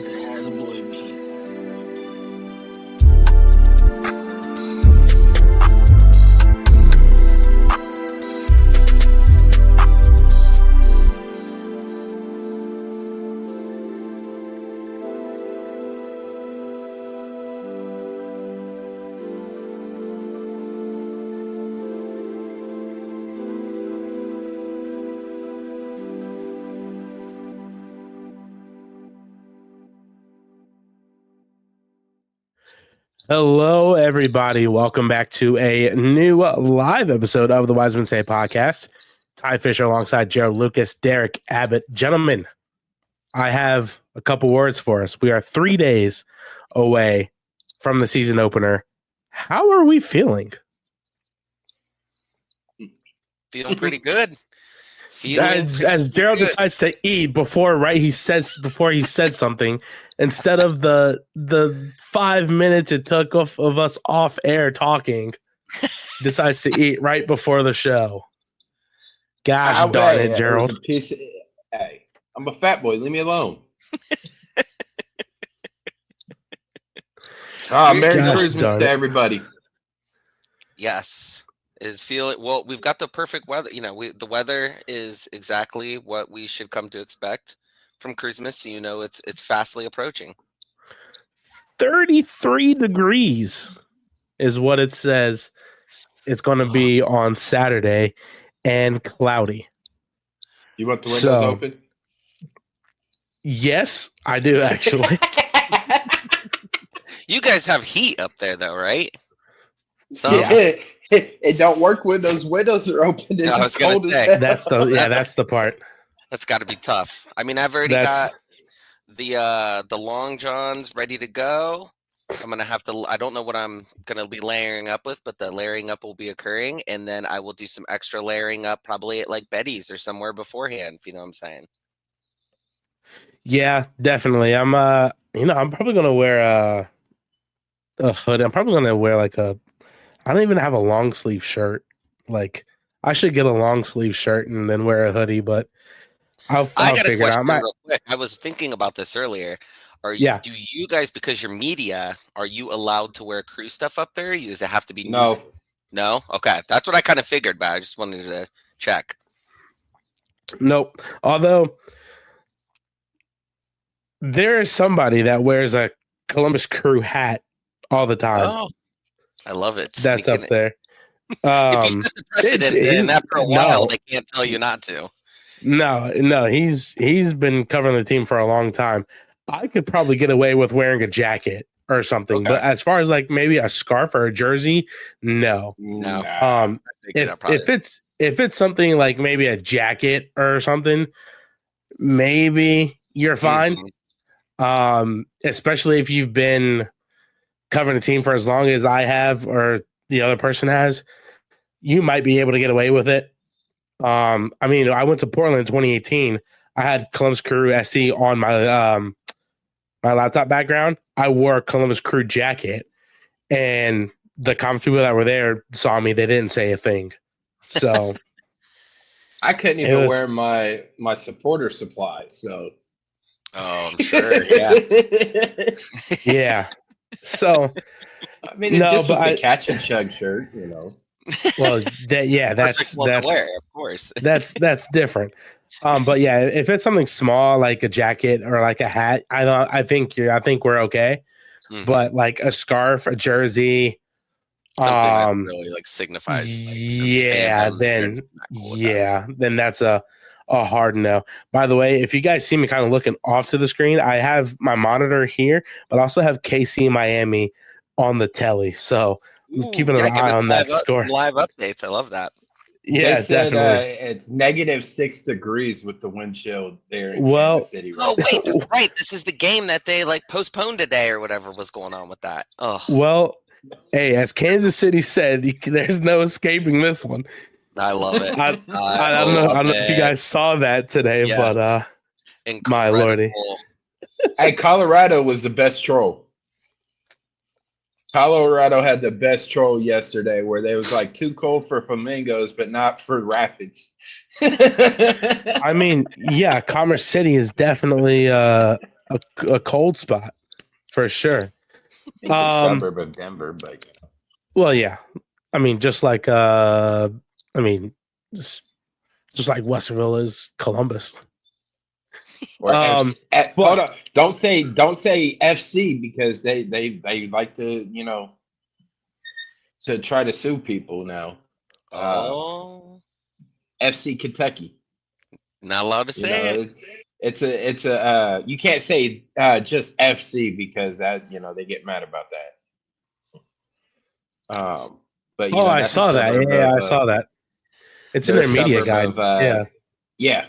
Yes, it has a boy beat. Hello, everybody. Welcome back to a new live episode of the Wisemen Say podcast. Ty Fisher alongside Jerald Lucas, Derik Abbott. Gentlemen, I have a couple words for us. We are 3 days away from the season opener. How are we feeling? Feeling pretty good. As Jerald decides to eat before he said something, instead of the 5 minutes it took of us off air talking, decides to eat right before the show. Gosh darn it, Jerald! Hey, I'm a fat boy. Leave me alone. Merry Christmas to everybody. Yes. Well, we've got the perfect weather. The weather is exactly what we should come to expect from Christmas. It's fastly approaching. 33 degrees is what it says. It's going to be on Saturday and cloudy. You want the windows open? Yes, I do actually. You guys have heat up there, though, right? Yeah. It don't work when those windows are open. No, I was going to say that's the part. That's got to be tough. I mean, I've already got the long johns ready to go. I'm gonna have to. I don't know what I'm gonna be layering up with, but the layering up will be occurring, and then I will do some extra layering up, probably at like Betty's or somewhere beforehand. If you know what I'm saying. Yeah, definitely. I'm probably gonna wear a hood. I'm probably gonna wear I don't even have a long sleeve shirt. Like, I should get a long sleeve shirt and then wear a hoodie, but I'll figure it out. Real quick. I was thinking about this earlier. Do you guys, because you're media, are you allowed to wear crew stuff up there? Does it have to be no? No? Okay. That's what I kind of figured, but I just wanted to check. Nope. Although there is somebody that wears a Columbus Crew hat all the time. Oh. I love it. That's up there. If you set the precedent, then after a while, they can't tell you not to. No, he's been covering the team for a long time. I could probably get away with wearing a jacket or something, but as far as like maybe a scarf or a jersey, no. If it's something like maybe a jacket or something, maybe you're fine. Mm-hmm. Especially if you've been covering the team for as long as I have or the other person has, you might be able to get away with it. I went to Portland in 2018. I had Columbus Crew SC on my my laptop background. I wore a Columbus Crew jacket, and the common people that were there saw me. They didn't say a thing. So I couldn't even wear my supporter supplies. So I'm sure, yeah. Yeah. So, I mean, just was a catch and chug shirt, Well, that's wear, of course. that's different. But yeah, if it's something small like a jacket or like a hat, I think we're okay. Mm-hmm. But like a scarf, a jersey, something that really like signifies. Then that's a hard no. By the way, if you guys see me kind of looking off to the screen, I have my monitor here, but I also have KC Miami on the telly. So I'm keeping an eye on that score. Live updates. I love that. Yeah, definitely. It's -6 degrees with the wind chill there in Kansas City. Right wait, that's right. This is the game that they like postponed today or whatever was going on with that. Oh. Well, hey, as Kansas City said, there's no escaping this one. I love it. I don't know if you guys saw that today, but my lordy. Hey, Colorado was the best troll. Colorado had the best troll yesterday where they was like too cold for flamingos, but not for rapids. I mean, yeah, Commerce City is definitely a a cold spot for sure. It's a suburb of Denver, but well, yeah. I mean, just like just like Westerville is Columbus. Or hold on, don't say FC because they like to to try to sue people now. FC Kentucky. Not allowed to say it. It's a you can't say just FC because that they get mad about that. But I saw that. Yeah, I saw that. It's in their media guide. Yeah.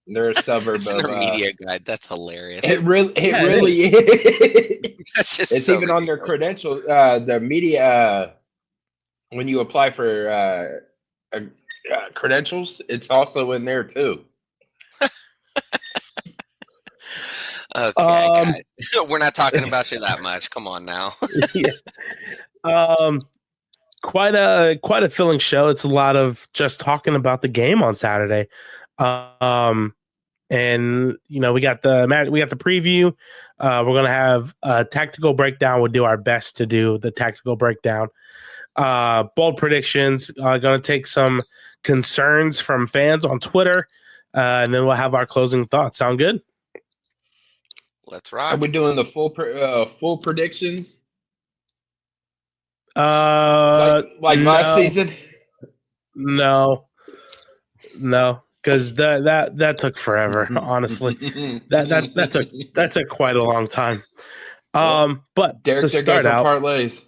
They're a suburb it's of in their media guide. That's hilarious. It really is. That's just it's so even ridiculous. On their credentials. The media when you apply for credentials, it's also in there too. Okay, guys. We're not talking about you that much. Come on now. Yeah. Quite a filling show. It's a lot of just talking about the game on Saturday. And we got the preview. We're gonna have a tactical breakdown. We'll do our best to do the tactical breakdown. Bold predictions. Gonna take some concerns from fans on Twitter, and then we'll have our closing thoughts. Sound good? Let's rock. Are we doing the full predictions? Like last season? No, because that took forever. Honestly, that took quite a long time. But Derek, to start out, parlays.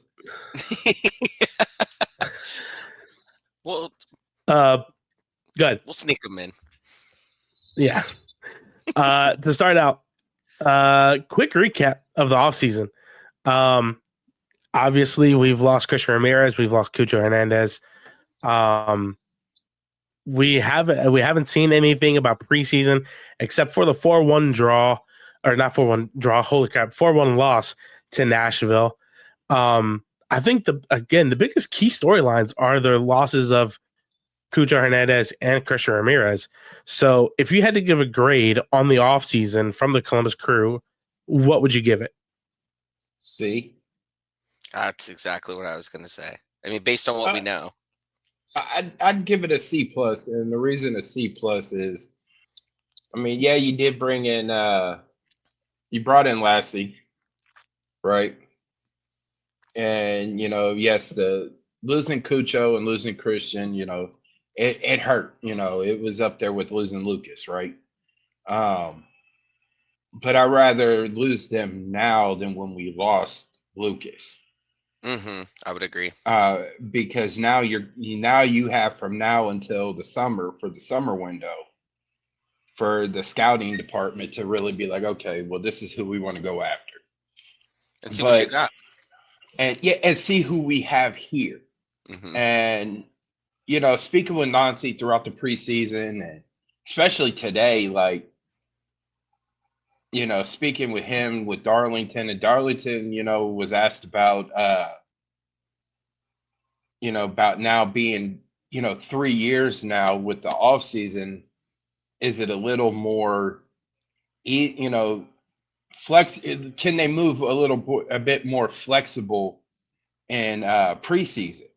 Well, good. We'll sneak them in. Yeah. To start out, quick recap of the offseason. Obviously, we've lost Christian Ramirez. We've lost Cucho Hernandez. We haven't seen anything about preseason except for the 4-1 draw, or not 4-1 draw. Holy crap, 4-1 loss to Nashville. I think the biggest key storylines are the losses of Cucho Hernandez and Christian Ramirez. So, if you had to give a grade on the offseason from the Columbus Crew, what would you give it? C. That's exactly what I was going to say. I mean, based on what we know, I'd give it a C plus, and the reason a C plus is, I mean, yeah, you did bring in, you brought in Lassie, right? And yes, the losing Cucho and losing Christian, it hurt. It was up there with losing Lucas, right? But I'd rather lose them now than when we lost Lucas. I would agree. Because now you have from now until the summer for the summer window for the scouting department to really be like, okay, well, this is who we want to go after, and see what you got, and see who we have here. And speaking with Nancy throughout the preseason, and especially today, like speaking with him with Darlington, and Darlington, was asked about, about now being, 3 years now with the off season, is it a little more, flex? Can they move a bit more flexible in preseason?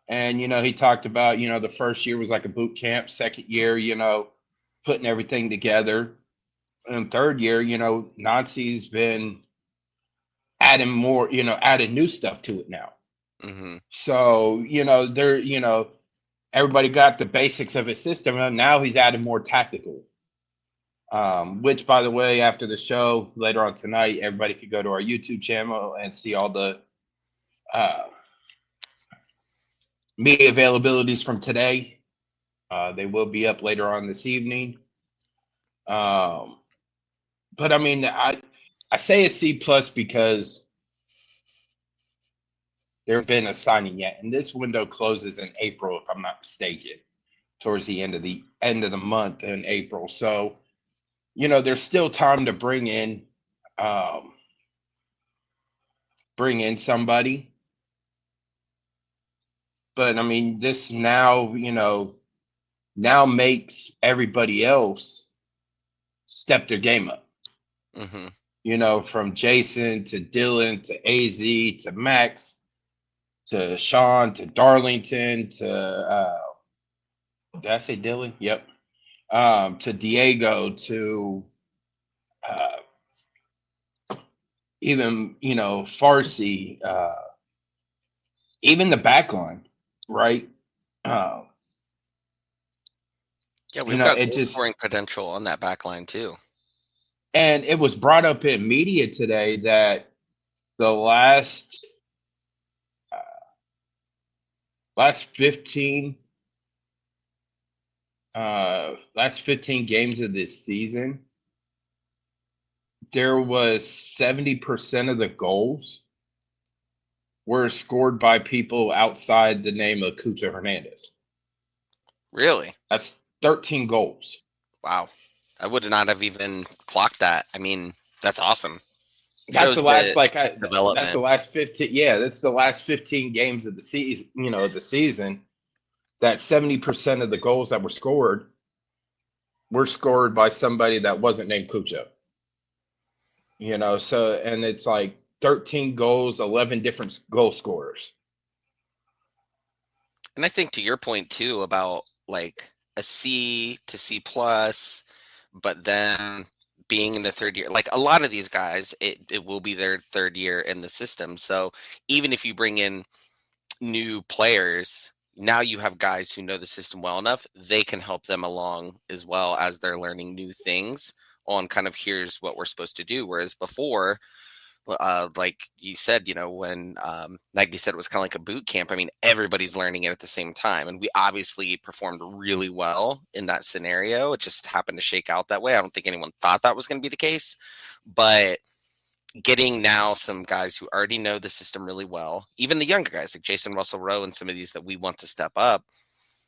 And he talked about, the first year was like a boot camp, second year, putting everything together. And third year, Nancy's been adding more, adding new stuff to it now. So, everybody got the basics of his system, and now he's adding more tactical. Which, by the way, after the show later on tonight, everybody could go to our YouTube channel and see all the media availabilities from today. They will be up later on this evening. But I mean, I say a C plus because there have been a signing yet, and this window closes in April, if I'm not mistaken, towards the end of the month in April. So, there's still time to bring in somebody. But I mean, this now makes everybody else step their game up. Mm-hmm. From Jason to Dylan to AZ to Max to Sean to Darlington to did I say Dylan? Yep. To Diego to even Farsi, even the back line, right? Yeah, we've got it just scoring potential on that back line too. And it was brought up in media today that the last 15 games of this season, there was 70% of the goals were scored by people outside the name of Cucho Hernandez. Really? That's 13 goals. Wow. I would not have even clocked that. I mean, that's awesome. That's the last development. That's the last 15. Yeah, that's the last 15 games of the season. The season. That 70% of the goals that were scored by somebody that wasn't named Cucho. So and it's like 13 goals, 11 different goal scorers. And I think to your point too about like a C to C plus, but then being in the third year, like a lot of these guys, it will be their third year in the system. So even if you bring in new players, now you have guys who know the system well enough, they can help them along as well as they're learning new things on kind of here's what we're supposed to do. Whereas before, like you said, when Nagby said it was kind of like a boot camp, I mean, everybody's learning it at the same time. And we obviously performed really well in that scenario. It just happened to shake out that way. I don't think anyone thought that was going to be the case. But getting now some guys who already know the system really well, even the younger guys like Jason Russell Rowe and some of these that we want to step up,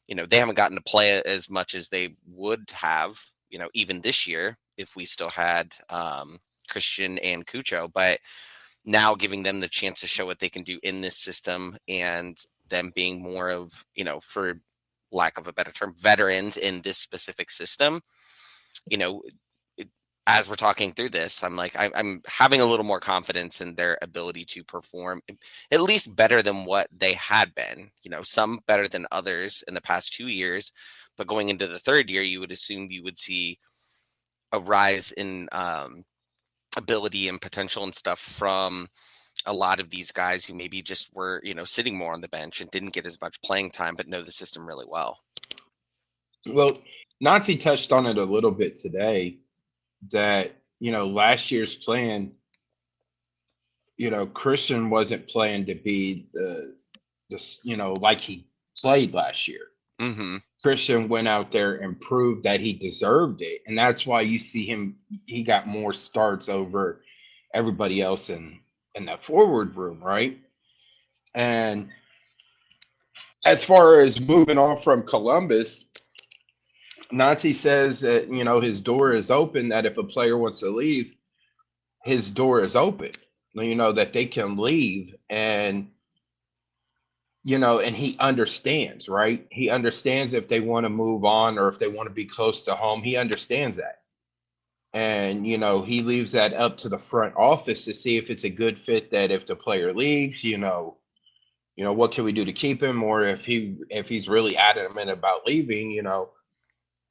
they haven't gotten to play it as much as they would have, even this year if we still had Christian and Cucho, but now giving them the chance to show what they can do in this system and them being more of, for lack of a better term, veterans in this specific system, as we're talking through this, I'm like, I'm having a little more confidence in their ability to perform at least better than what they had been, some better than others in the past 2 years, but going into the third year, you would assume you would see a rise in ability and potential and stuff from a lot of these guys who maybe just were, sitting more on the bench and didn't get as much playing time, but know the system really well. Well, Nazi touched on it a little bit today that, last year's plan, Christian wasn't playing to be the like he played last year. Mm-hmm. Christian went out there and proved that he deserved it. And that's why you see he got more starts over everybody else in that forward room, right? And as far as moving on from Columbus, Nazi says that, his door is open, that if a player wants to leave, his door is open, that they can leave. And and he understands, right? He understands if they want to move on or if they want to be close to home. He understands that. And, he leaves that up to the front office to see if it's a good fit, that if the player leaves, what can we do to keep him? Or if he's really adamant about leaving,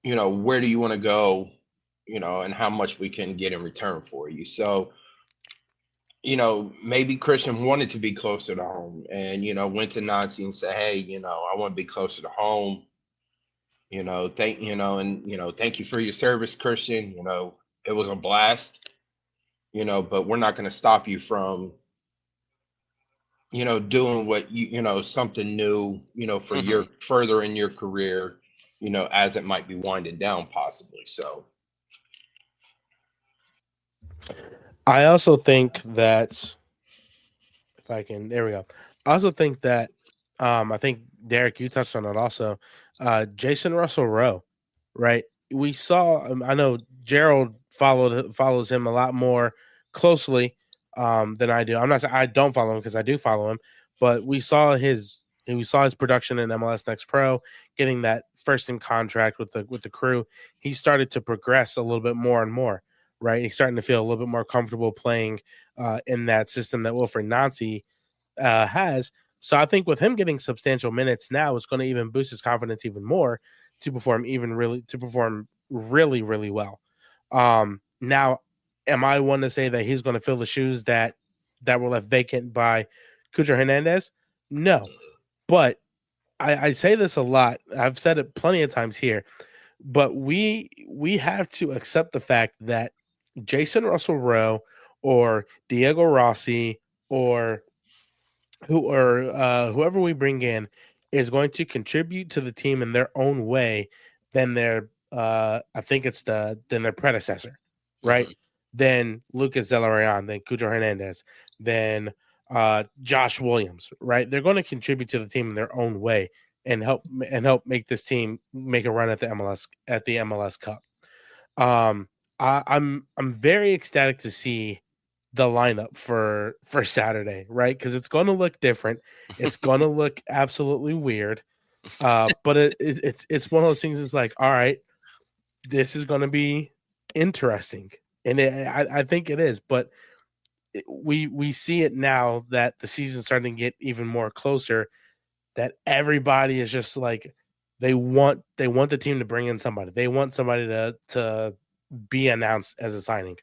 where do you want to go, and how much we can get in return for you. So, maybe Christian wanted to be closer to home and, went to Nazi and said, hey, I want to be closer to home, thank you for your service, Christian. It was a blast, but we're not going to stop you from, doing what something new, for Mm-hmm. your further in your career, as it might be winding down possibly. So. I also think that there we go. I also think that, I think Derik, you touched on it also. Jason Russell Rowe, right? We saw, I know Jerald follows him a lot more closely than I do. I'm not saying I don't follow him because I do follow him, but we saw his production in MLS Next Pro, getting that first in contract with the Crew. He started to progress a little bit more and more. right? He's starting to feel a little bit more comfortable playing in that system that Wilfried Nancy has. So I think with him getting substantial minutes now, it's going to even boost his confidence even more to perform really, really well. Now, am I one to say that he's going to fill the shoes that were left vacant by Cucho Hernandez? No, but I say this a lot. I've said it plenty of times here, but we have to accept the fact that Jason Russell-Rowe or Diego Rossi or whoever we bring in is going to contribute to the team in their own way than their predecessor, right? Mm-hmm. Then Lucas Zelarayan, then Cucho Hernandez, then Josh Williams, right? They're going to contribute to the team in their own way and help make this team make a run at the MLS Cup. I'm very ecstatic to see the lineup for Saturday, right? Because it's going to look different. It's going to look absolutely weird. But it's one of those things. It's like, all right, this is going to be interesting, and I think it is. But we see it now that the season's starting to get even more closer. That everybody is just like they want the team to bring in somebody. They want somebody to be announced as a signing.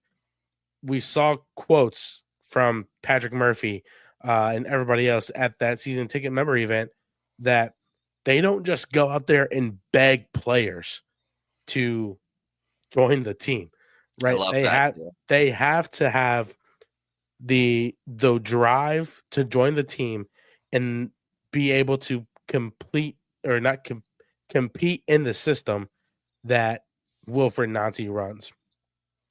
We saw quotes from Patrick Murphy and everybody else at that season ticket member event that they don't just go out there and beg players to join the team, right? They have to have the drive to join the team and be able to compete in the system that Wilfried Nancy runs.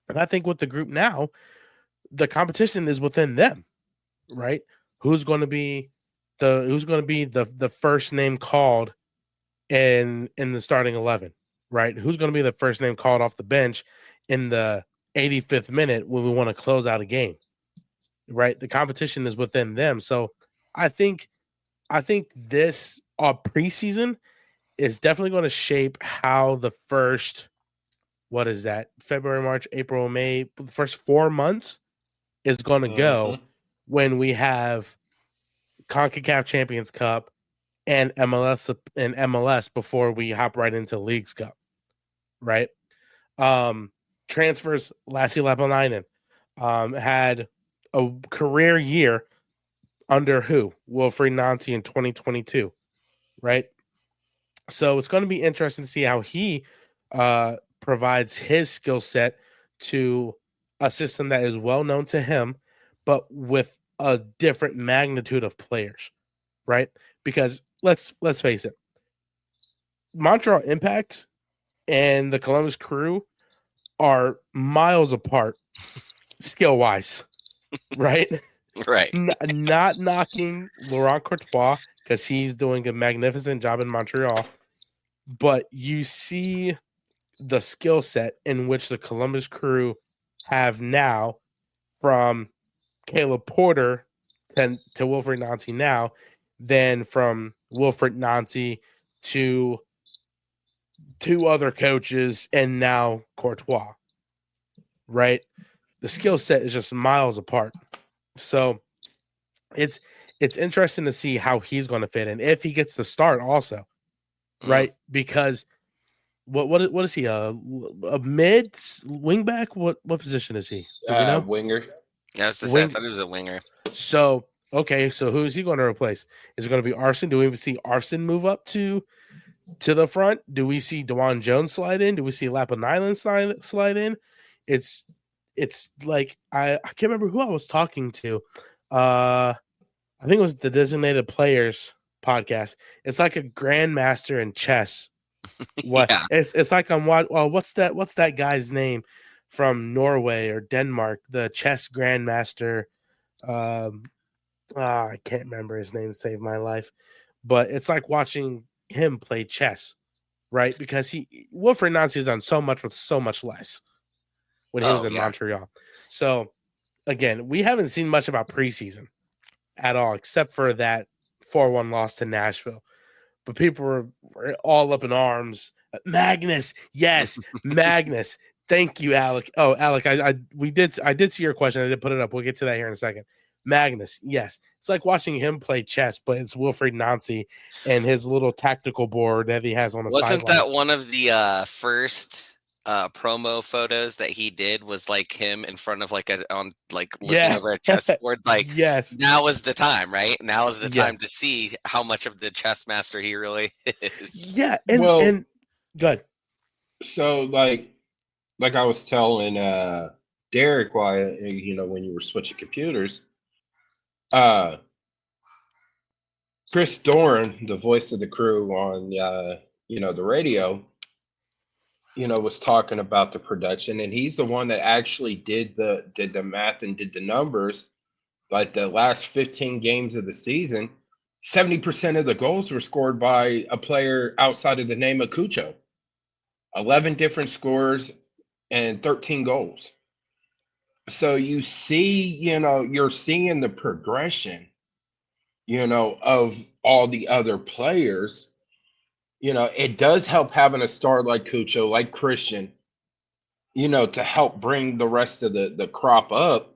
And I think with the group now, the competition is within them, right? Who's going to be the first name called in the starting 11, right? Who's going to be the first name called off the bench in the 85th minute when we want to close out a game, right? The competition is within them. So I think this preseason is definitely going to shape how the first, what is that? February, March, April, May, the first 4 months is going to go when we have CONCACAF Champions Cup and MLS before we hop right into Leagues Cup, right? Transfers, Lassi Lapanainen had a career year under Wilfried Nancy in 2022, right? So it's going to be interesting to see how he provides his skill set to a system that is well known to him, but with a different magnitude of players, right? Because let's face it, Montreal Impact and the Columbus Crew are miles apart skill wise, right? Right. Not knocking Laurent Courtois because he's doing a magnificent job in Montreal, but you see the skill set in which the Columbus Crew have now, from Caleb Porter to Wilfried Nancy now, then from Wilfried Nancy to two other coaches and now Courtois, right? The skill set is just miles apart. So it's interesting to see how he's going to fit in, if he gets the start also, right? Because what is he, a mid wingback? What position is he? Winger. I thought he was a winger. So okay, so who is he going to replace? Is it going to be Arsene? Do we see Arsene move up to the front? Do we see DeJuan Jones slide in? Do we see Lapanainen slide in? It's like I can't remember who I was talking to. I think it was the Designated Players podcast. It's like a grandmaster in chess. What? Yeah. It's like I'm what's that guy's name from Norway or Denmark? The chess grandmaster. I can't remember his name to save my life, but it's like watching him play chess, right? Because Wilfried Nancy has done so much with so much less when he was in Montreal. So again, we haven't seen much about preseason at all, except for that 4-1 loss to Nashville. But people were all up in arms. Magnus, yes, Magnus. Thank you, Alec. Oh, Alec, I did see your question. I did put it up. We'll get to that here in a second. Magnus, yes. It's like watching him play chess, but it's Wilfried Nancy and his little tactical board that he has on the sideline. Wasn't that one of the first promo photos that he did? Was like him in front of looking over a chessboard. Like, yes, now is the time, right? Now is the time to see how much of the chess master he really is. Yeah, and good. So like I was telling Derik, why when you were switching computers. Chris Doran, the voice of the crew on the radio, was talking about the production, and he's the one that actually did the math and did the numbers. Like the last 15 games of the season, 70% of the goals were scored by a player outside of the name of Cucho. 11 different scores and 13 goals. So you see, you're seeing the progression, of all the other players. It does help having a star like Cucho, like Christian, to help bring the rest of the crop up.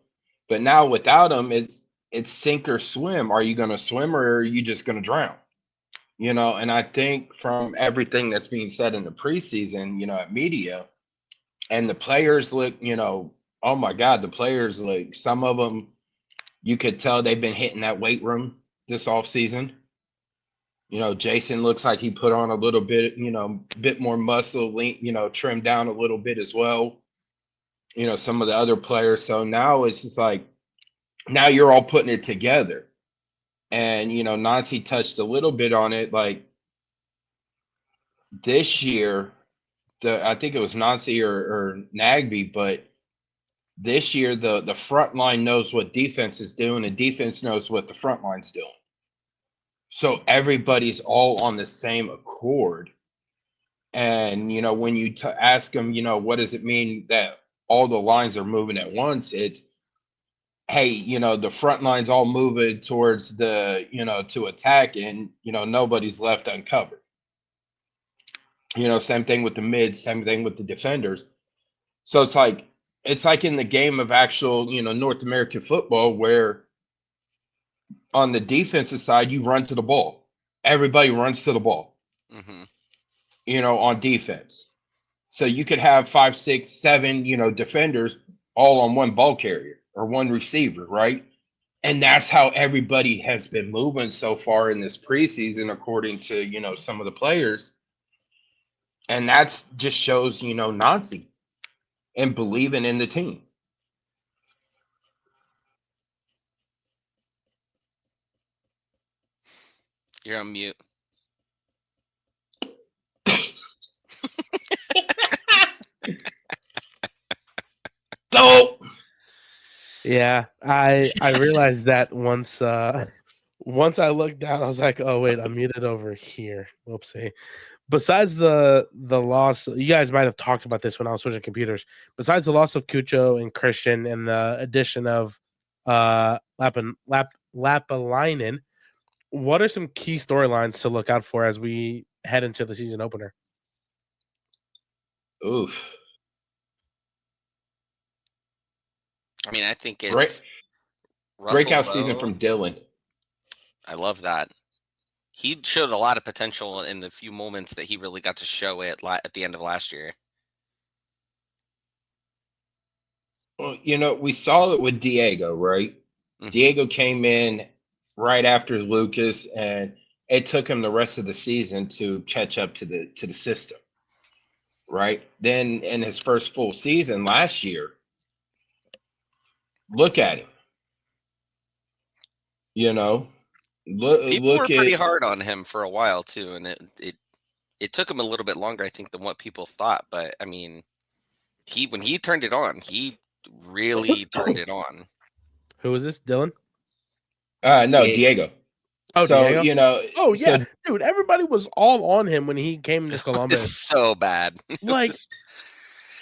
But now without them, it's sink or swim. Are you going to swim or are you just going to drown? And I think from everything that's being said in the preseason, at media, and the players look, oh my God, the players, like some of them, you could tell they've been hitting that weight room this offseason. Jason looks like he put on a little bit, bit more muscle, trimmed down a little bit as well. Some of the other players. So now it's just like, now you're all putting it together. And, Nancy touched a little bit on it. Like this year, I think it was Nancy or Nagby, but this year the front line knows what defense is doing and defense knows what the front line's doing. So everybody's all on the same accord. And, when you ask them, what does it mean that all the lines are moving at once? It's, hey, the front line's all moving towards the, to attack, and, nobody's left uncovered. Same thing with the mids, same thing with the defenders. So it's like in the game of actual, North American football, where on the defensive side, you run to the ball. Everybody runs to the ball, on defense. So you could have 5, 6, 7, defenders all on one ball carrier or one receiver, right? And that's how everybody has been moving so far in this preseason, according to, some of the players. And that's just shows, Nancy and believing in the team. You're on mute. Go. Yeah, I realized that once I looked down, I was like, oh wait, I'm muted over here. Whoopsie. Besides the loss, you guys might have talked about this when I was switching computers. Besides the loss of Cucho and Christian and the addition of Lapalainen, what are some key storylines to look out for as we head into the season opener? Oof. I mean, I think it's breakout season from Dylan. I love that. He showed a lot of potential in the few moments that he really got to show it at the end of last year. Well, we saw it with Diego, right? Mm-hmm. Diego came in right after Lucas, and it took him the rest of the season to catch up to the system, right? Then in his first full season last year, look at him. People were pretty hard on him for a while too, and it took him a little bit longer, I think, than what people thought. But I mean, when he turned it on, he really turned it on. Who is this, Dylan? No, Diego. Oh, so, Diego? Oh, yeah. Dude, everybody was all on him when he came to Columbus. So bad.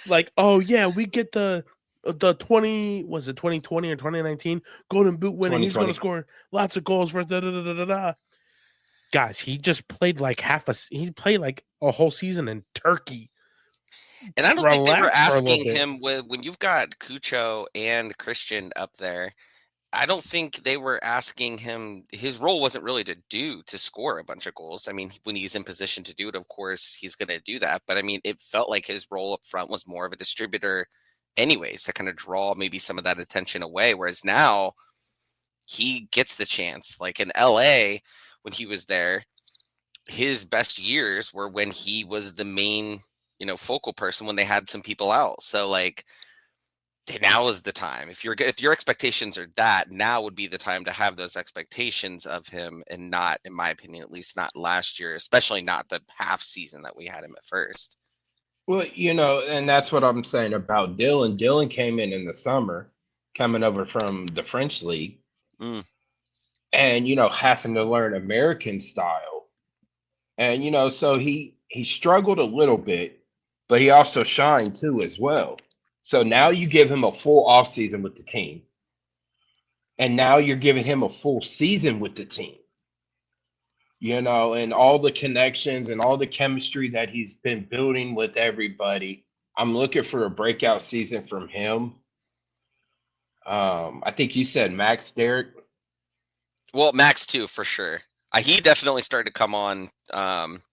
like, oh, yeah, we get the 20, was it 2020 or 2019 Golden Boot winning? He's going to score lots of goals for Guys, he just played like he played like a whole season in Turkey. And I don't think they were relax for a little asking bit. him when you've got Cucho and Christian up there. I don't think they were asking him. His role wasn't really to score a bunch of goals. I mean, when he's in position to do it, of course, he's going to do that. But I mean, it felt like his role up front was more of a distributor anyways, to kind of draw maybe some of that attention away. Whereas now he gets the chance. Like in LA, when he was there, his best years were when he was the main, focal person when they had some people out. So like, now is the time. If your expectations are that, now would be the time to have those expectations of him, and not, in my opinion, at least not last year, especially not the half season that we had him at first. Well, and that's what I'm saying about Dylan. Dylan came in the summer, coming over from the French league, and having to learn American style, and so he struggled a little bit, but he also shined too as well. So now you give him a full offseason with the team. And now you're giving him a full season with the team. And all the connections and all the chemistry that he's been building with everybody. I'm looking for a breakout season from him. I think you said Max, Derik. Well, Max too, for sure. He definitely started to come on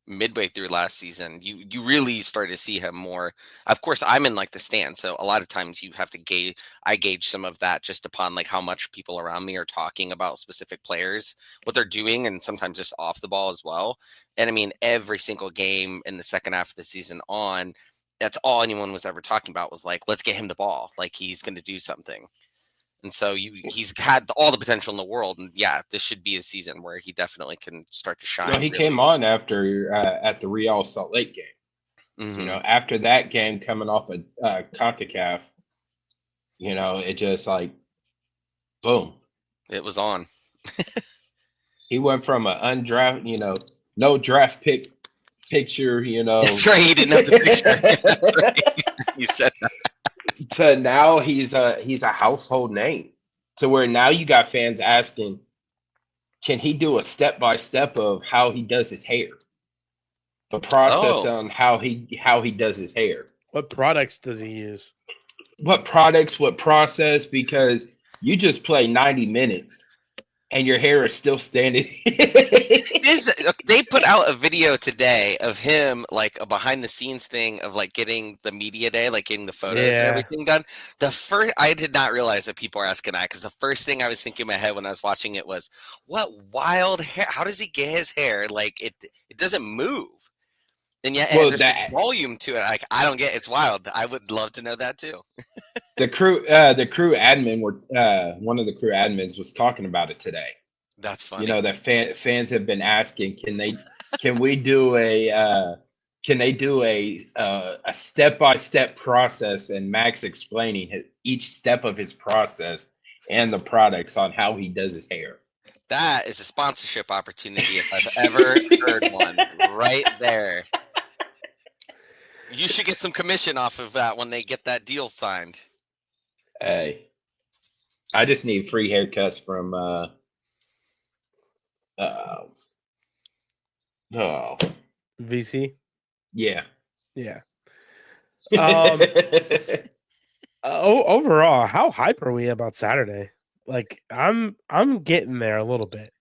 midway through last season. You really started to see him more. Of course, I'm in like the stand, so a lot of times you have to gauge. I gauge some of that just upon like how much people around me are talking about specific players, what they're doing, and sometimes just off the ball as well. And I mean, every single game in the second half of the season on, that's all anyone was ever talking about was like, let's get him the ball. Like he's going to do something. And so he's had all the potential in the world. And yeah, this should be a season where he definitely can start to shine. He came on after at the Real Salt Lake game. Mm-hmm. After that game coming off of CONCACAF, it just like, boom. It was on. He went from an undrafted, no draft pick picture, That's right. He didn't have the picture. That's right. You said that. To now he's a household name, to where now you got fans asking, can he do a step-by-step of how he does his hair, the process on how he does his hair, what products does he use, what process, because you just play 90 minutes and your hair is still standing. They put out a video today of him, like a behind the scenes thing of like getting the media day, like getting the photos and everything done. I did not realize that people are asking that, because the first thing I was thinking in my head when I was watching it was, what wild hair? How does he get his hair? Like it doesn't move. And yet there's like volume to it. Like I don't get, it's wild. I would love to know that too. The crew admin one of the crew admins was talking about it today. That's funny. That fans have been asking, can we do a step-by-step process, and Max explaining each step of his process and the products on how he does his hair. That is a sponsorship opportunity if I've ever heard one. Right there. You should get some commission off of that when they get that deal signed. Hey, I just need free haircuts from VC. Yeah. Overall, how hype are we about Saturday? Like, I'm getting there a little bit.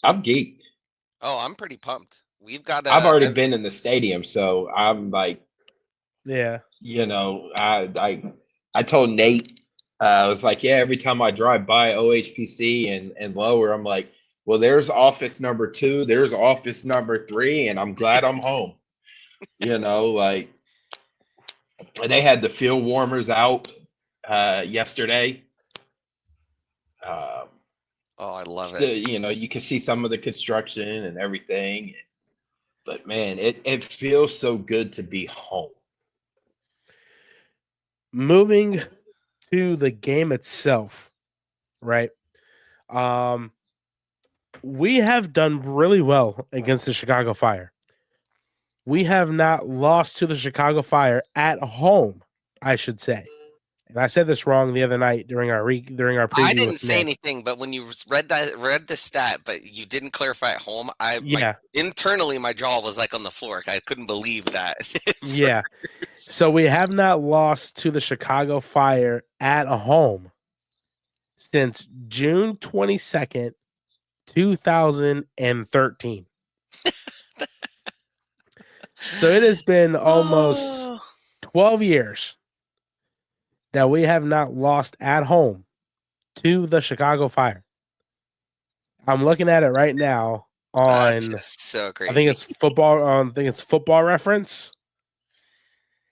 I'm geeked. Oh, I'm pretty pumped. We've got. I've already been in the stadium, so I'm like, yeah. I told Nate, I was like, yeah, every time I drive by OHPC and lower, I'm like, well, there's office number 2, there's office number 3, and I'm glad I'm home. Like, they had the field warmers out yesterday. I love it. You can see some of the construction and everything, but man, it feels so good to be home. Moving to the game itself, right? We have done really well against the Chicago Fire. We have not lost to the Chicago Fire at home, I should say. And I said this wrong the other night during our preview. I didn't with say Nick. anything, but when you read the stat, but you didn't clarify at home, internally my jaw was like on the floor. I couldn't believe that. Yeah. So we have not lost to the Chicago Fire at home since June 22nd, 2013. So it has been almost 12 years that we have not lost at home to the Chicago Fire. I'm looking at it right now on so crazy. I think it's Football Reference.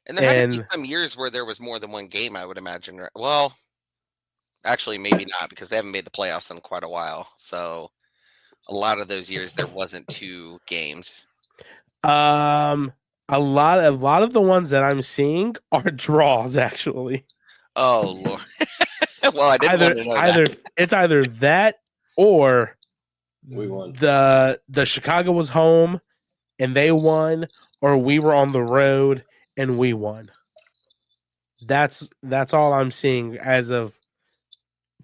And there had to be some years where there was more than one game, I would imagine. Well, actually, maybe not, because they haven't made the playoffs in quite a while. So a lot of those years there wasn't 2 games. A lot of the ones that I'm seeing are draws, actually. Oh Lord. Well, I didn't want to know that. It's either that or we won. The Chicago was home and they won, or we were on the road and we won. That's all I'm seeing as of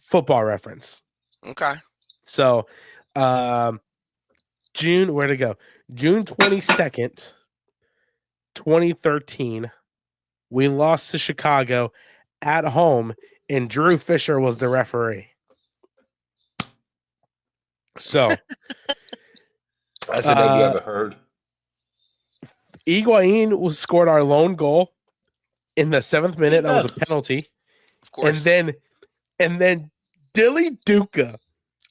Football Reference. Okay. So, June 22nd, 2013, we lost to Chicago at home, and Drew Fisher was the referee. So, that's a name you ever heard. Higuain scored our lone goal in the 7th minute. That was a penalty. Of course. And then Dilly Duca.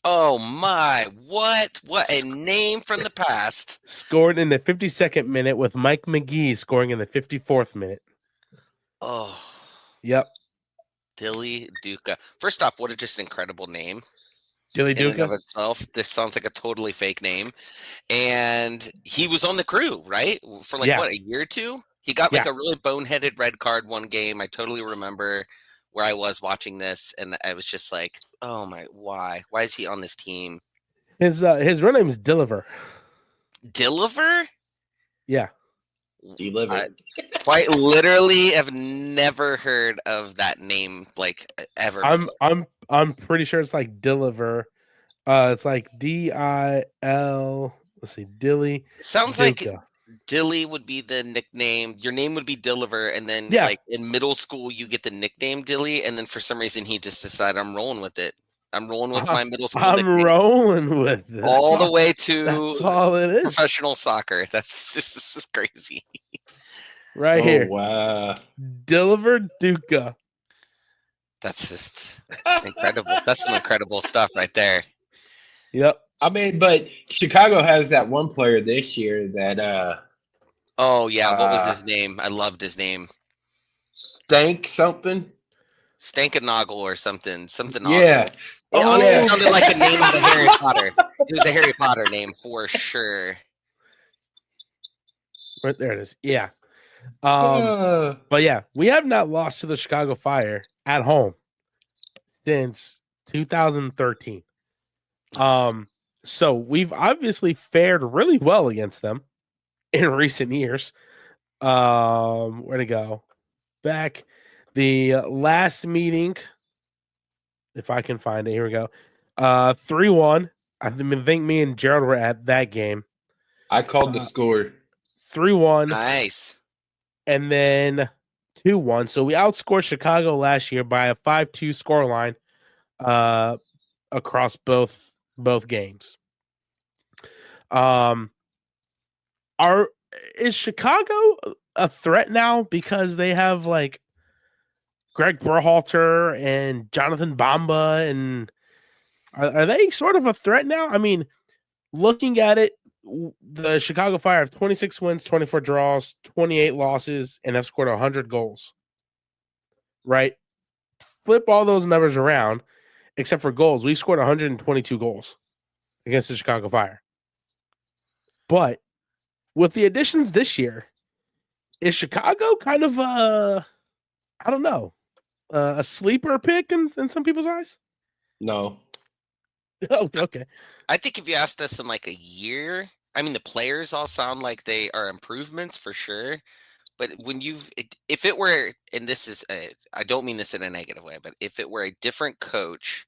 Oh my, what a name from the past. Scored in the 52nd minute with Mike McGee scoring in the 54th minute. Oh. Yep. Dilly Duca. First off, what a just incredible name. Dilly in and Duca? of itself. This sounds like a totally fake name. And he was on the crew, right? For what, a year or 2? He got a really boneheaded red card one game. I totally remember where I was watching this, and I was just like, oh my, why? Why is he on this team? His real name is Dilliver. Dilliver? Yeah. Deliver. Quite literally have never heard of that name ever. I'm pretty sure it's like Dilliver. It's like D-I-L. Let's see, Dilly. Sounds Duca. like Dilly would be the nickname. Your name would be Dilliver, and then in middle school you get the nickname Dilly, and then for some reason he just decided I'm rolling with it. I'm rolling with my middle school nickname. Rolling with it. All the way to that's all it is. Professional soccer. This is crazy. Right here. Wow. Dilliver Duca. That's just incredible. That's some incredible stuff right there. Yep. I mean, but Chicago has that one player this year that oh yeah, what was his name? I loved his name. Stankenoggle or something. Yeah. It honestly sounded like a name out of Harry Potter. It was a Harry Potter name for sure. Right there it is. Yeah. But yeah, we have not lost to the Chicago Fire at home since 2013. So we've obviously fared really well against them in recent years. Where to go? Back the last meeting, if I can find it. Here we go. 3-1. I think me and Jerald were at that game. I called the score. 3-1. Nice. And then 2-1. So we outscored Chicago last year by a 5-2 scoreline across both games. Is Chicago a threat now because they have Greg Berhalter and Jonathan Bamba, and are they sort of a threat now? I mean, looking at it, the Chicago Fire have 26 wins, 24 draws, 28 losses, and have scored 100 goals. Right? Flip all those numbers around, except for goals. We scored 122 goals against the Chicago Fire. But with the additions this year, is Chicago kind of a sleeper pick in some people's eyes? No. Oh, okay. I think if you asked us in a year, I mean, the players all sound like they are improvements for sure. But if it were, and this is, I don't mean this in a negative way, but if it were a different coach,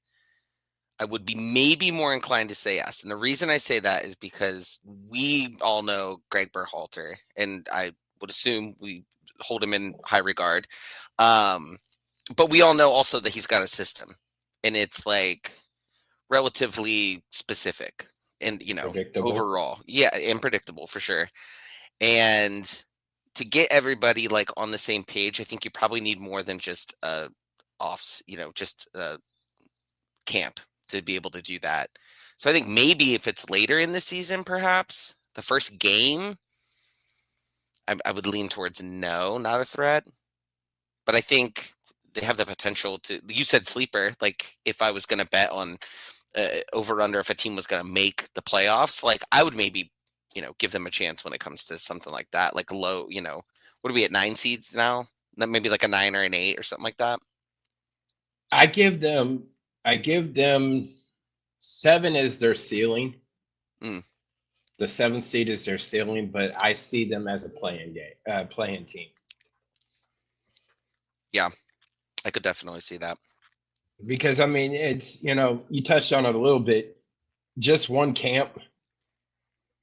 I would be maybe more inclined to say yes. And the reason I say that is because we all know Greg Berhalter, and I would assume we hold him in high regard. But we all know also that he's got a system, and it's like relatively specific and, overall. Yeah, and predictable for sure. And to get everybody like on the same page, I think you probably need more than just camp to be able to do that. So I think maybe if it's later in the season, perhaps the first game, I would lean towards no, not a threat. But I think they have the potential to. You said sleeper. Like if I was going to bet on over under if a team was going to make the playoffs, like I would maybe give them a chance when it comes to something like that, like low. What are we at 9 seeds now? Maybe like a 9 or an 8 or something like that. I give them 7 as their ceiling. The 7th seed is their ceiling, but I see them as a playing team. Yeah, I could definitely see that. Because I mean, it's you touched on it a little bit. Just one camp,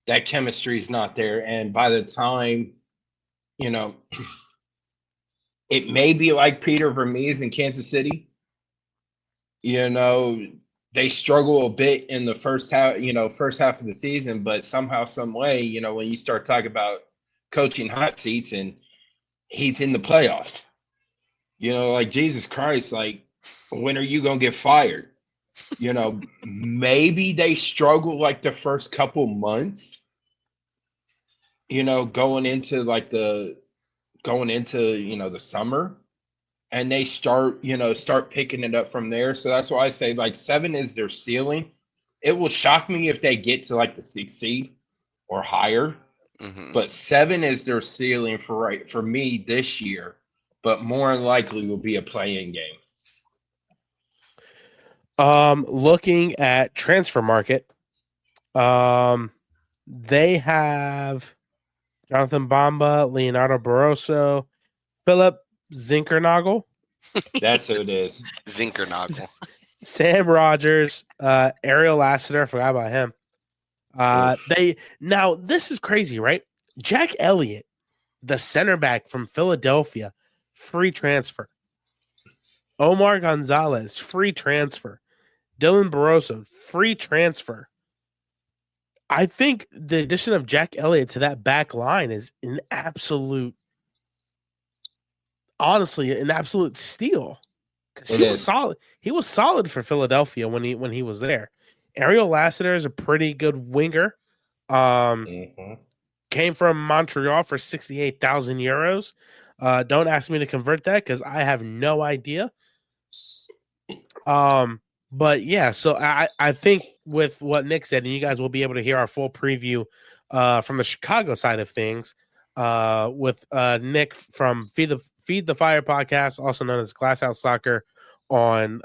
that chemistry is not there, and by the time, it may be like Peter Vermees in Kansas City. They struggle a bit in the first half of the season, but somehow, some way, when you start talking about coaching hot seats and he's in the playoffs, like Jesus Christ, like when are you going to get fired? Maybe they struggle like the first couple months, going into the summer. And they start picking it up from there. So that's why I say like 7 is their ceiling. It will shock me if they get to like the 6th seed or higher. Mm-hmm. But 7 is their ceiling for me this year. But more than likely will be a play-in game. Looking at transfer market, they have Jonathan Bamba, Leonardo Barroso, Philip Zinkernagel. That's who it is. Zinkernagel. Sam Rogers, Ariel Lassiter, I forgot about him. This is crazy, right? Jack Elliott, the center back from Philadelphia, free transfer. Omar Gonzalez, free transfer. Dylan Barroso, free transfer. I think the addition of Jack Elliott to that back line is an absolute steal. Because he was solid. He was solid for Philadelphia when he was there. Ariel Lassiter is a pretty good winger. Came from Montreal for 68,000 euros. Don't ask me to convert that because I have no idea. But yeah, so I think with what Nick said, and you guys will be able to hear our full preview from the Chicago side of things with Nick from Feed the Fire podcast, also known as Glasshouse Soccer, on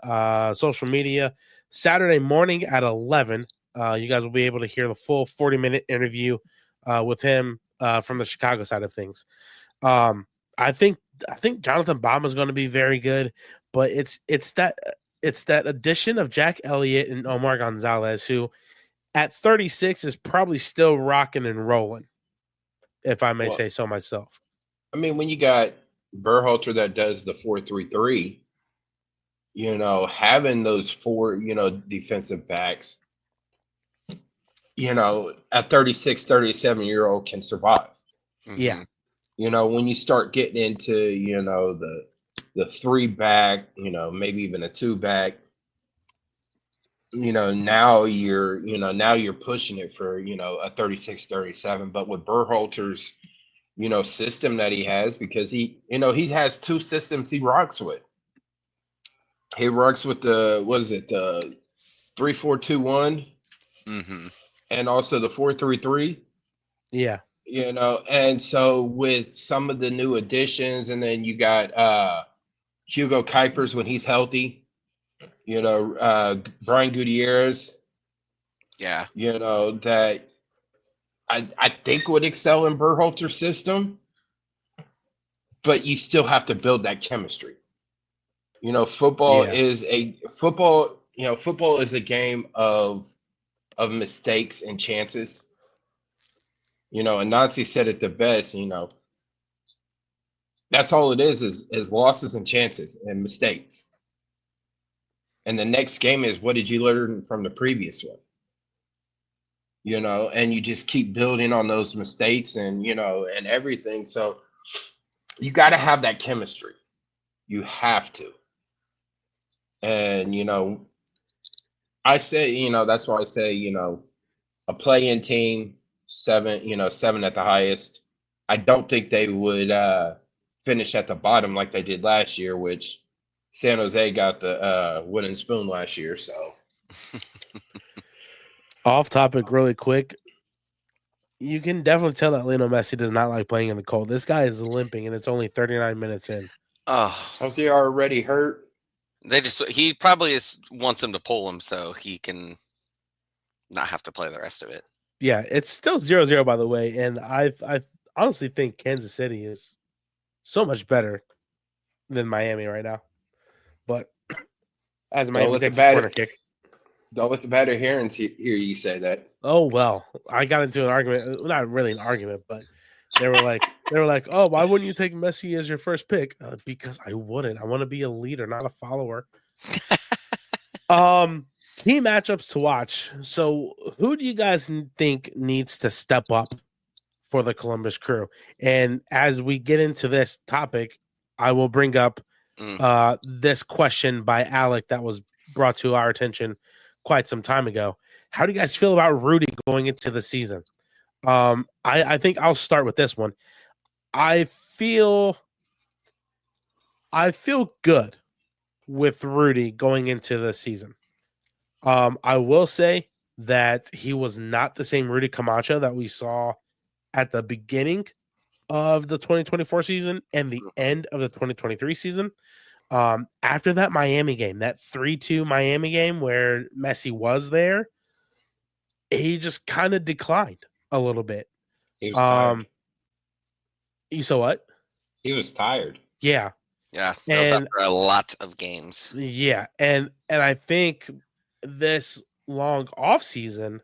social media. Saturday morning at 11, you guys will be able to hear the full 40-minute interview with him from the Chicago side of things. I think Jonathan Bamba is going to be very good, but it's that addition of Jack Elliott and Omar Gonzalez, who at 36 is probably still rocking and rolling, if I may say so myself. I mean, when you got Berhalter that does the 4-3-3, having those 4, defensive backs, a 36, 37-year-old can survive. Yeah. When you start getting into, the 3-back, maybe even a 2-back, now you're pushing it for, a 36, 37. But with Berhalter's, system that he has, because he has 2 systems he rocks with. He rocks with the 3-4-2-1, and also the 4-3-3. Yeah. And so with some of the new additions, and then you got Hugo Kuipers when he's healthy, Brian Gutierrez. Yeah. That I think would excel in Berhalter's system. but you still have to build that chemistry. Football is a game of mistakes and chances. And Nancy said it the best, that's all it is losses and chances and mistakes. And the next game is, what did you learn from the previous one? And you just keep building on those mistakes and everything. So you got to have that chemistry. You have to. And, I say, that's why I say, a play-in team, 7 at the highest. I don't think they would finish at the bottom like they did last year, which San Jose got the wooden spoon last year. So, off topic, really quick. You can definitely tell that Lionel Messi does not like playing in the cold. This guy is limping, and it's only 39 minutes in. Oh, was he already hurt? He probably wants him to pull him so he can not have to play the rest of it. Yeah, it's still 0-0, by the way, and I honestly think Kansas City is so much better than Miami right now. But as Miami takes a corner kick. Don't let the better hearings hear you say that. Oh, well, I got into an argument, not really an argument, but they were like, oh, why wouldn't you take Messi as your first pick? Because I wouldn't. I want to be a leader, not a follower. Key matchups to watch. So who do you guys think needs to step up for the Columbus Crew? And as we get into this topic, I will bring up this question by Alec that was brought to our attention quite some time ago. How do you guys feel about Rudy going into the season? I think I'll start with this one. I feel good with Rudy going into the season. I will say that he was not the same Rudy Camacho that we saw at the beginning of the 2024 season and the end of the 2023 season. After that Miami game, that 3-2 Miami game where Messi was there, he just kind of declined a little bit. He was tired. You saw what? He was tired. Yeah. Yeah. That was after a lot of games. Yeah. And I think this long off season,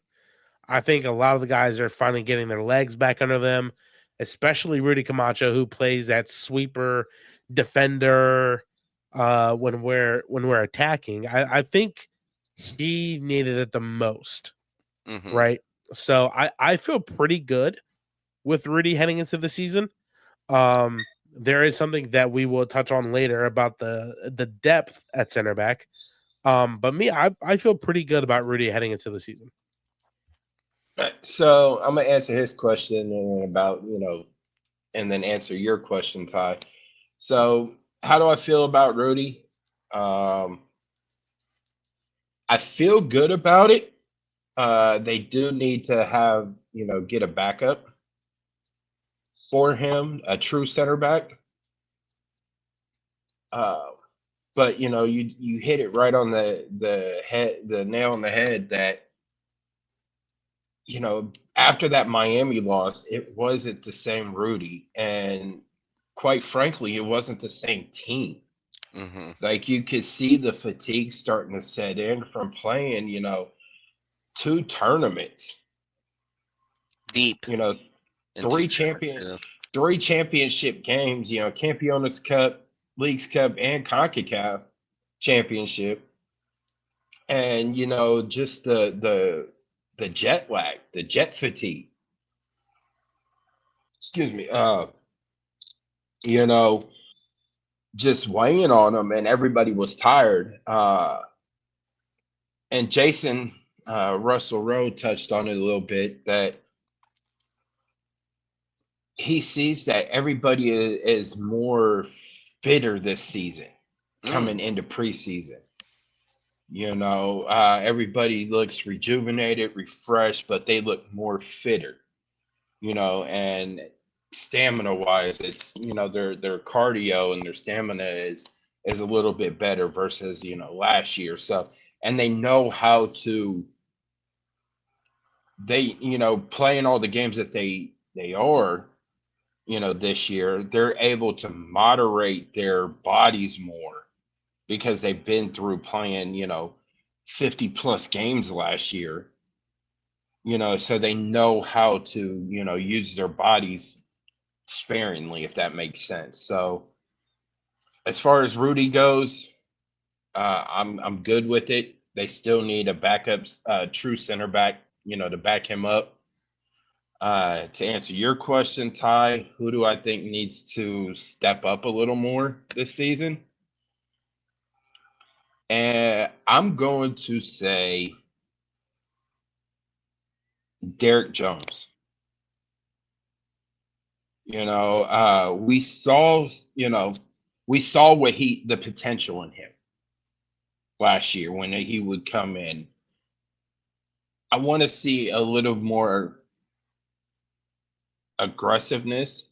I think a lot of the guys are finally getting their legs back under them, especially Rudy Camacho, who plays that sweeper defender when we're attacking. I think he needed it the most. Mm-hmm. Right. So I feel pretty good with Rudy heading into the season. There is something that we will touch on later about the depth at center back. But me, I feel pretty good about Rudy heading into the season. So I'm gonna answer his question and then answer your question, Ty. So how do I feel about Rudy? I feel good about it. They do need to get a backup for him, a true center back. But you hit it right on the head, the nail on the head that after that Miami loss, it wasn't the same Rudy, and quite frankly, it wasn't the same team. Mm-hmm. Like you could see the fatigue starting to set in from playing, 2 tournaments, deep, 3 championship games, Campeones Cup, Leagues Cup, and CONCACAF championship, and just the jet lag, the jet fatigue. Excuse me. Just weighing on them, and everybody was tired. And Jason Russell Rowe touched on it a little bit, that he sees that everybody is more fitter this season coming into preseason. Everybody looks rejuvenated, refreshed, but they look more fitter, and stamina wise, it's, their cardio and their stamina is a little bit better versus, last year. So, and they know how to, playing all the games that they are, this year, they're able to moderate their bodies more because they've been through playing, 50 plus games last year, so they know how to, use their bodies sparingly, if that makes sense. So as far as Rudy goes, I'm good with it. They still need a backup, true center back, to back him up. To answer your question, Ty, who do I think needs to step up a little more this season? And I'm going to say Derek Jones. We saw the potential in him last year when he would come in. I want to see a little more aggressiveness,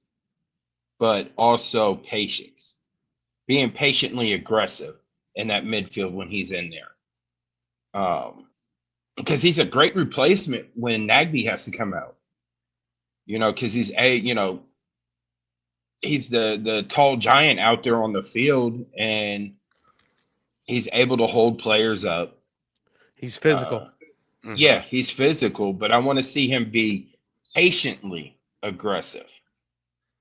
but also patience. Being patiently aggressive in that midfield when he's in there. Because he's a great replacement when Nagby has to come out. Because he's the tall giant out there on the field, and he's able to hold players up. He's physical. Yeah, he's physical, but I want to see him be patiently aggressive,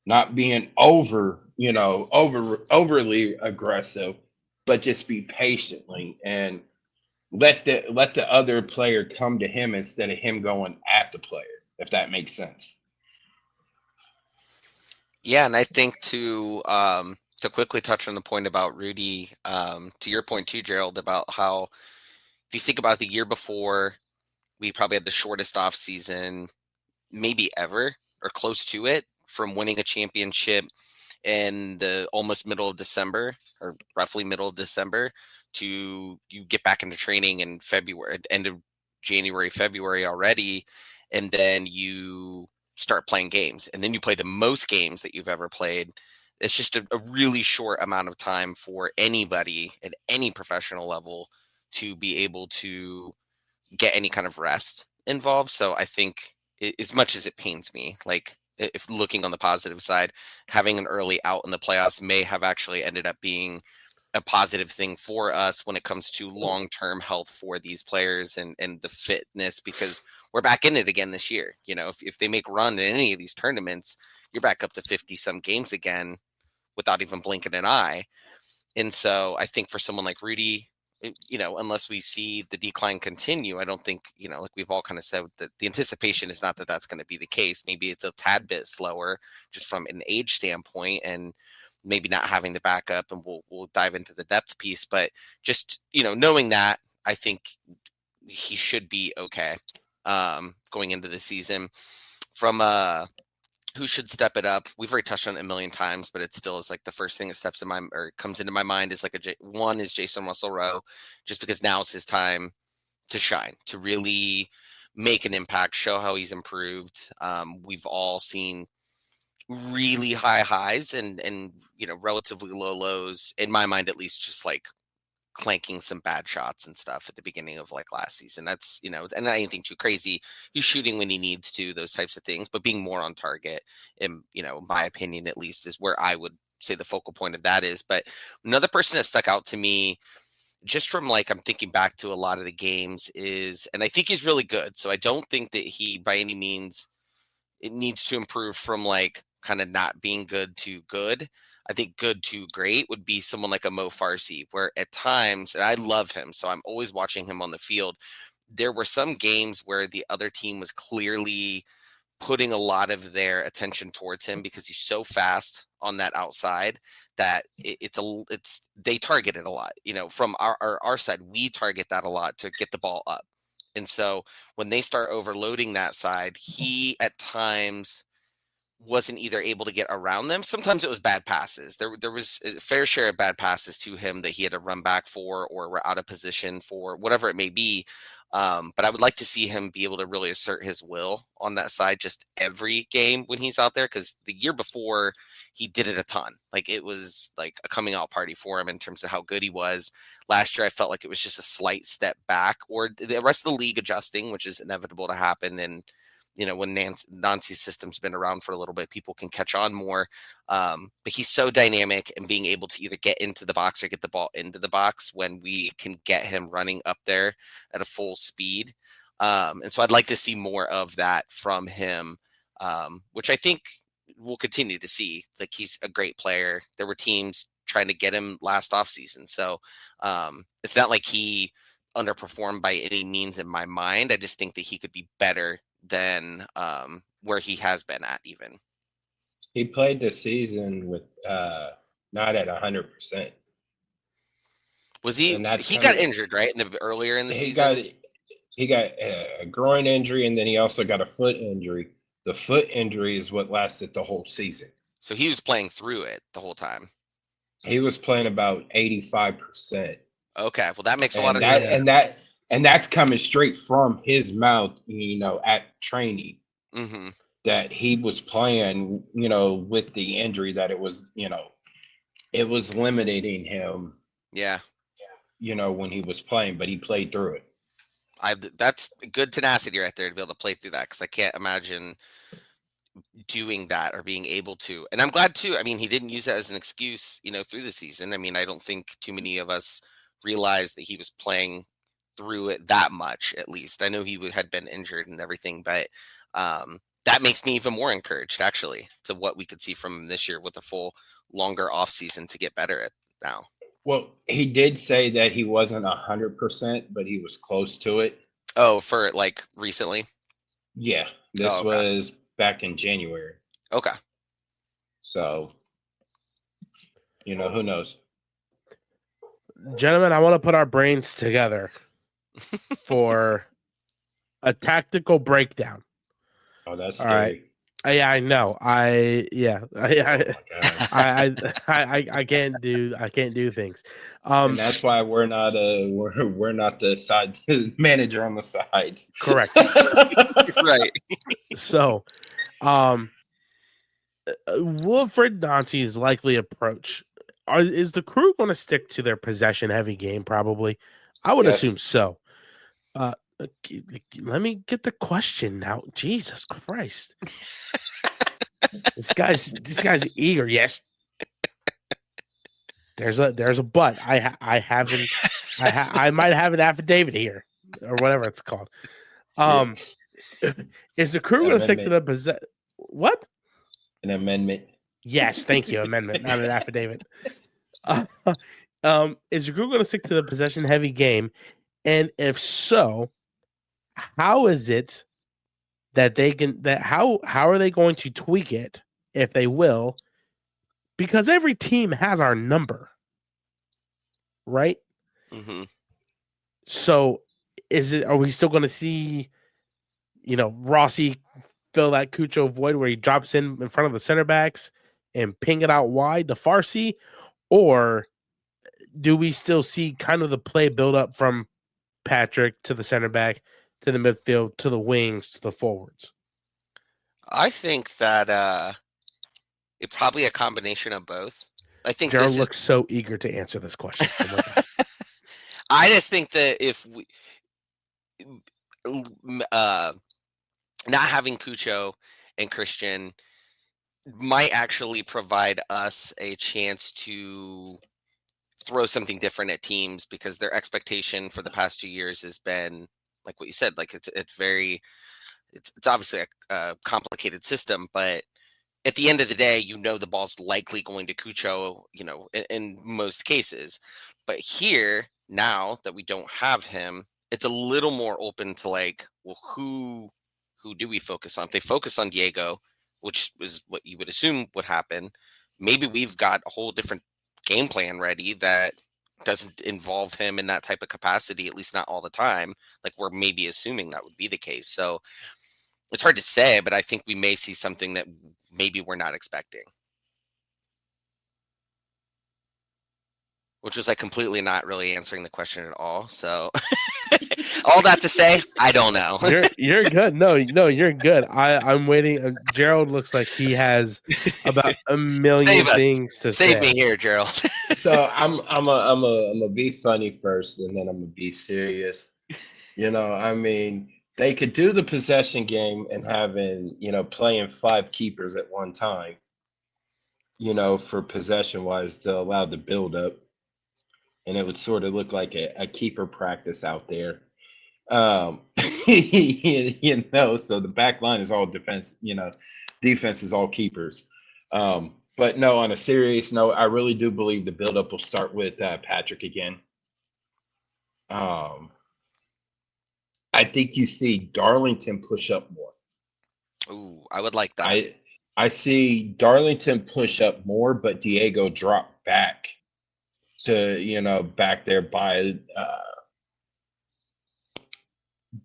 not being overly aggressive, but just be patiently and let the other player come to him instead of him going at the player, if that makes sense. Yeah, and I think to quickly touch on the point about Rudy, to your point too, Jerald, about how if you think about the year before, we probably had the shortest off season maybe ever or close to it, from winning a championship in the almost middle of December or roughly middle of December to you get back into training in February, end of January, February already, and then you start playing games, and then you play the most games that you've ever played. It's just a really short amount of time for anybody at any professional level to be able to get any kind of rest involved. So I think as much as it pains me, like if looking on the positive side, having an early out in the playoffs may have actually ended up being a positive thing for us when it comes to long-term health for these players and the fitness, because we're back in it again this year. If they make run in any of these tournaments, you're back up to 50 some games again without even blinking an eye. And so I think for someone like Rudy, unless we see the decline continue, I don't think, like we've all kind of said, that the anticipation is not that that's going to be the case. Maybe it's a tad bit slower just from an age standpoint and maybe not having the backup, and we'll dive into the depth piece. But just, knowing that, I think he should be okay going into the season. From who should step it up? We've already touched on it a million times, but it still is like the first thing that comes into my mind is like one is Jason Russell-Rowe, just because now is his time to shine, to really make an impact, show how he's improved. We've all seen really high highs and relatively low lows, in my mind at least, just like clanking some bad shots and stuff at the beginning of like last season. That's, and not anything too crazy. He's shooting when he needs to, those types of things, but being more on target, in my opinion at least, is where I would say the focal point of that is. But another person that stuck out to me just from like, I'm thinking back to a lot of the games is, and I think he's really good. So I don't think that he by any means, it needs to improve from like kind of not being good to good. I think good to great would be someone like a Mo Farsi, where at times, and I love him, so I'm always watching him on the field. There were some games where the other team was clearly putting a lot of their attention towards him because he's so fast on that outside that they target it a lot. From our side, we target that a lot to get the ball up. And so when they start overloading that side, he at times wasn't either able to get around them. Sometimes it was bad passes. There was a fair share of bad passes to him that he had to run back for or were out of position for, whatever it may be. But I would like to see him be able to really assert his will on that side just every game when he's out there, because the year before he did it a ton. Like it was like a coming out party for him in terms of how good he was. Last year, I felt like it was just a slight step back, or the rest of the league adjusting, which is inevitable to happen. And when Nancy's system's been around for a little bit, people can catch on more. But he's so dynamic and being able to either get into the box or get the ball into the box when we can get him running up there at a full speed. And so I'd like to see more of that from him, which I think we'll continue to see. Like, he's a great player. There were teams trying to get him last offseason. So it's not like he underperformed by any means in my mind. I just think that he could be better than where he has been at even. He played the season with not at 100%. Was he? He got injured, right? Earlier in the season? He got a groin injury, and then he also got a foot injury. The foot injury is what lasted the whole season. So he was playing through it the whole time. He was playing about 85%. Okay, well, that makes a lot of sense. And that's coming straight from his mouth, at training. Mm-hmm. That he was playing, with the injury, that it was, it was limiting him. Yeah. When he was playing, but he played through it. That's good tenacity right there to be able to play through that, because I can't imagine doing that or being able to. And I'm glad too. I mean, he didn't use that as an excuse, through the season. I mean, I don't think too many of us realized that he was playing through it that much. At least I know he had been injured and everything, but that makes me even more encouraged, actually, to what we could see from him this year with a full longer off season to get better at now. Well, he did say that he wasn't 100%, but he was close to it. Oh, for like recently? Yeah, this was back in January. Okay. So, who knows? Gentlemen, I want to put our brains together for a tactical breakdown. Oh, that's scary. All right. Yeah, I know. I can't do things. And that's why we're not the side manager on the sides. Correct. Right. So, Wilfred Nancy's likely approach. Is the Crew going to stick to their possession heavy game? Probably. I would assume so. Let me get the question now. Jesus Christ. This guy's eager. Yes. There's a but. I might have an affidavit here, or whatever it's called. Is the Crew going to stick to the possession? What? An amendment. Yes, thank you. Amendment, not an affidavit. Is the Crew going to stick to the possession heavy game? And if so, how is it that how are they going to tweak it, if they will? Because every team has our number, right? Mm-hmm. So are we still going to see, Rossi fill that Cucho void where he drops in front of the center backs and ping it out wide to Farsi? Or do we still see kind of the play build up from Patrick to the center back, to the midfield, to the wings, to the forwards? I think that it's probably a combination of both. I think Jerald looks so eager to answer this question. I just think that if we not having Cucho and Christian might actually provide us a chance to throw something different at teams, because their expectation for the past 2 years has been like what you said. Like it's obviously a complicated system, but at the end of the day, the ball's likely going to Cucho, in most cases. But here, now that we don't have him, it's a little more open to like, well, who do we focus on? If they focus on Diego, which is what you would assume would happen, maybe we've got a whole different game plan ready that doesn't involve him in that type of capacity, at least not all the time. Like, we're maybe assuming that would be the case. So it's hard to say, but I think we may see something that maybe we're not expecting. Which was like completely not really answering the question at all. So all that to say, I don't know. You're good. No, you're good. I'm waiting. Jerald looks like he has about a million things to say. Save me here, Jerald. So I'm a be funny first, and then I'm gonna be serious. I mean, They could do the possession game and having, playing 5 keepers at one time, for possession wise to allow the build up. And it would sort of look like a keeper practice out there. So the back line is all defense, defense is all keepers. But no, on a serious note, I really do believe the buildup will start with Patrick again. I think you see Darlington push up more. Ooh, I would like that. I see Darlington push up more, but Diego drop back to, back there by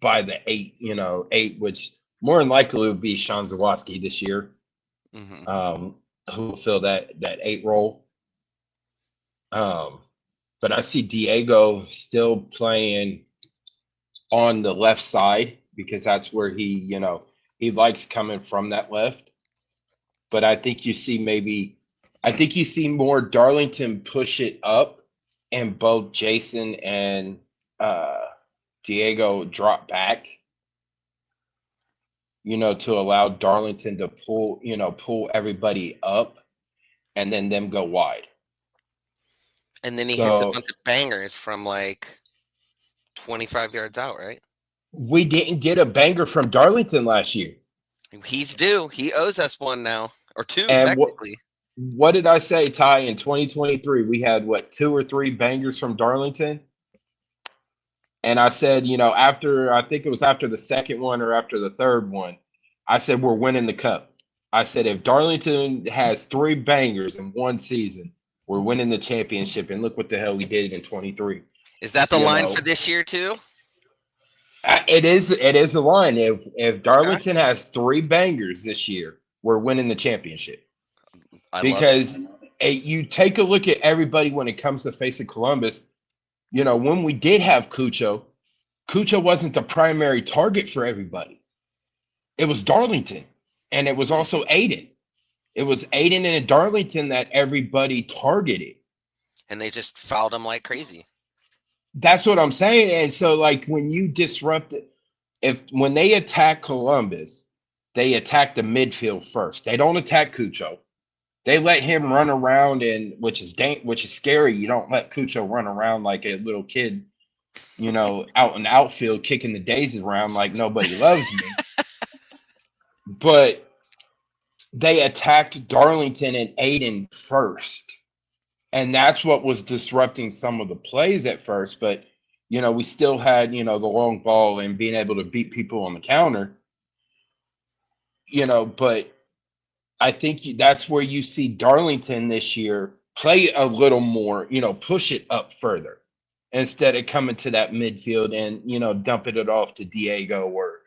the 8, which more than likely would be Sean Zawoski this year, who will fill that 8 role. But I see Diego still playing on the left side because that's where he likes coming from that left. But I think you see more Darlington push it up and both Jason and Diego drop back, to allow Darlington to pull everybody up and then them go wide. And then he hits a bunch of bangers from like 25 yards out, right? We didn't get a banger from Darlington last year. He's due. He owes us one now, or 2 and technically. What did I say, Ty? In 2023, we had 2 or 3 bangers from Darlington. And I said, I think it was after the second one or after the third one, I said, we're winning the cup. I said, if Darlington has 3 bangers in one season, we're winning the championship. And look what the hell we did in 23. Is that the line for this year too? It is the line. If Darlington has 3 bangers this year, we're winning the championship. Because you take a look at everybody when it comes to facing Columbus. When we did have Cucho wasn't the primary target for everybody. It was Darlington, and it was also Aiden. It was Aiden and Darlington that everybody targeted. And they just fouled him like crazy. That's what I'm saying. And so, when you disrupt it, when they attack Columbus, they attack the midfield first. They don't attack Cucho. They let him run around, which is scary. You don't let Cucho run around like a little kid, out in the outfield kicking the daisies around like nobody loves me. But they attacked Darlington and Aiden first. And that's what was disrupting some of the plays at first. But, we still had, the long ball and being able to beat people on the counter. But I think that's where you see Darlington this year play a little more, push it up further instead of coming to that midfield and, dumping it off to Diego or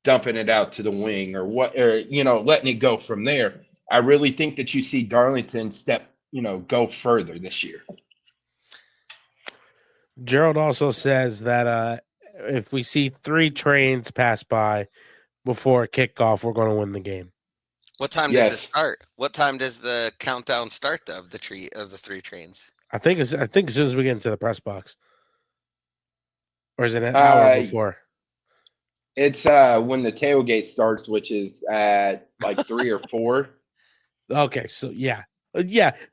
dumping it out to the wing or letting it go from there. I really think that you see Darlington go further this year. Jerald also says that if we see 3 trains pass by before kickoff, we're going to win the game. What time does it start? What time does the countdown start of the 3 trains? I think as soon as we get into the press box. Or is it an hour before? It's when the tailgate starts, which is at 3 or 4. Okay, so yeah.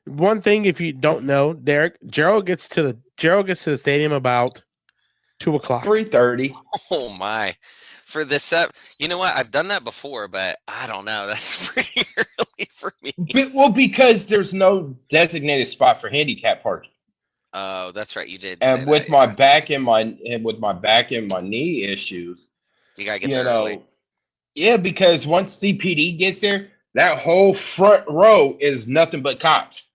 One thing, if you don't know, Derek, Jerald gets to the stadium about 2:00. 3:30. Oh my! For this set, you know what? I've done that before, but I don't know. That's pretty early for me. Because there's no designated spot for handicap parking. Oh, that's right. You did. And with my back and my knee issues, you gotta get there early. Yeah, because once CPD gets there, that whole front row is nothing but cops.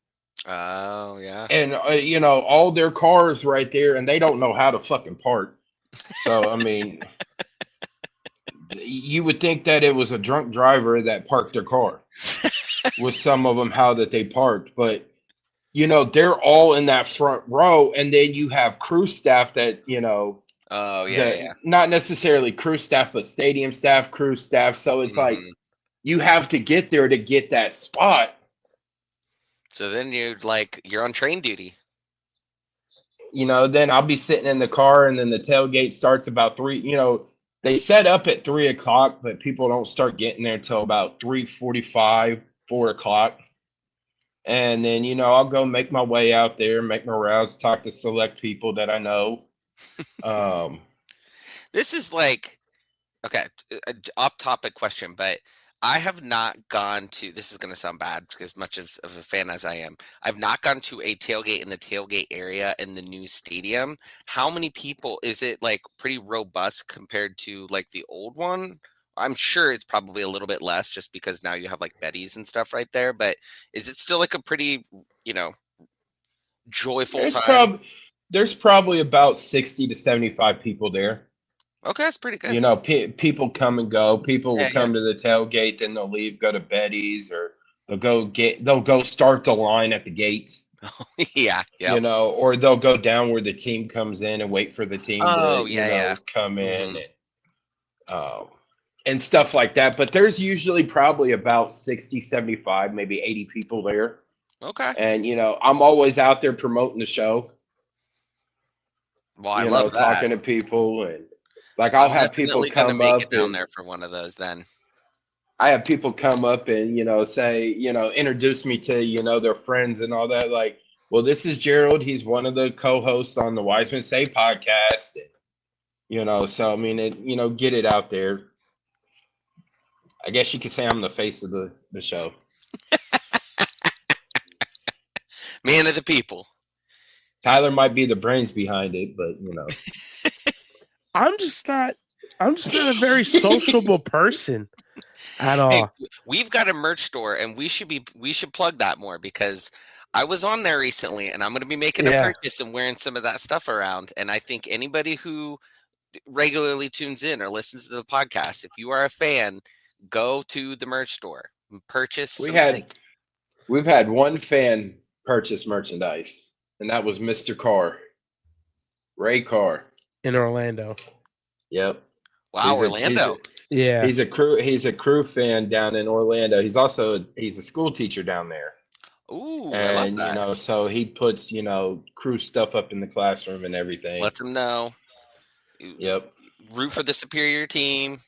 Oh, yeah. And, all their cars right there, and they don't know how to fucking park. So, I mean, you would think that it was a drunk driver that parked their car with some of them, how that they parked. But, they're all in that front row. And then you have crew staff that, oh, yeah. Not necessarily crew staff, but stadium staff, crew staff. So it's like, you have to get there to get that spot. So then you're on train duty. Then I'll be sitting in the car and then the tailgate starts about 3, They set up at 3:00, but people don't start getting there till about 3:45, 4:00. And then, I'll go make my way out there, make my rounds, talk to select people that I know. This is like, okay, off-topic question, but I have not gone to, this is going to sound bad because much of a fan as I am, I've not gone to a tailgate in the tailgate area in the new stadium. How many people, is it like pretty robust compared to like the old one? I'm sure it's probably a little bit less just because now you have like Betty's and stuff right there, but is it still like a pretty, joyful time? There's probably about 60 to 75 people there. Okay, that's pretty good. People come and go. People will come to the tailgate, then they'll leave, go to Betty's, or they'll go start the line at the gates. Yeah. Or they'll go down where the team comes in and wait for the team to come in and stuff like that. But there's usually probably about 60, 75, maybe 80 people there. Okay. And I'm always out there promoting the show. Well, I love that. Talking to people, and like I'll have people come up it down there for one of those. Then I have people come up and say introduce me to their friends and all that. Like, well, this is Jerald. He's one of the co-hosts on the Wisemen Say podcast. And, so I mean, get it out there. I guess you could say I'm the face of the show. Man of the people. Tyler might be the brains behind it, but I'm just not a very sociable person at all. Hey, we've got a merch store, and we should plug that more because I was on there recently, and I'm going to be making a purchase and wearing some of that stuff around. And I think anybody who regularly tunes in or listens to the podcast, if you are a fan, go to the merch store and purchase. We've had one fan purchase merchandise. And that was Mr. Carr, Ray Carr, in Orlando. Yep. Wow, Orlando. He's a crew fan down in Orlando. He's a school teacher down there. Ooh, and I love that. So he puts crew stuff up in the classroom and everything. Lets them know. Yep. Root for the superior team.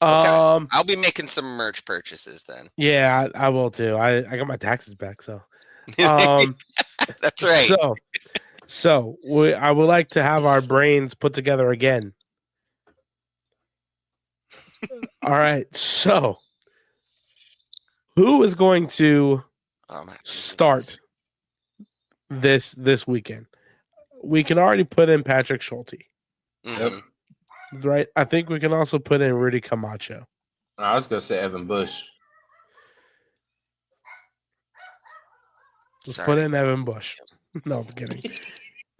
Okay. I'll be making some merch purchases then. Yeah, I will too. I got my taxes back, so. That's right. So I would like to have our brains put together again. All right. So who is going to start this weekend? We can already put in Patrick Schulte. Mm-hmm. Right. I think we can also put in Rudy Camacho. I was going to say Evan Bush. Let's put in Evan Bush. No, I'm kidding.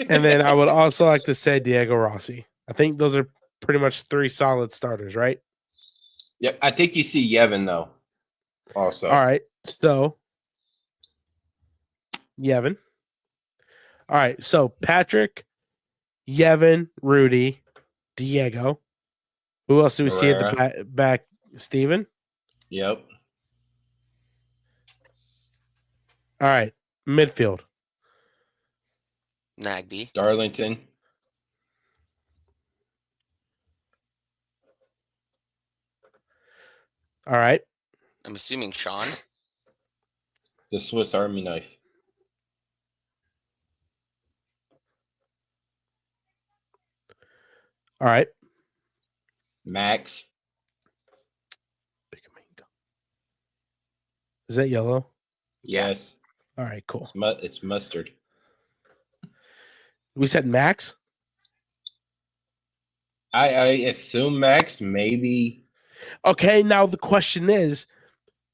And then I would also like to say Diego Rossi. I think those are pretty much three solid starters, right? Yep. I think you see Yevon, though, also. All right. So, Yevon. All right. So, Patrick, Yevon, Rudy, Diego. Who else do we see at the back? Steven? Yep. All right. Midfield. Nagby. Darlington. All right. I'm assuming Sean. The Swiss Army knife. All right. Max. Is that yellow? Yes. All right, cool. It's mustard. We said Max? I assume Max, maybe. Okay, now the question is,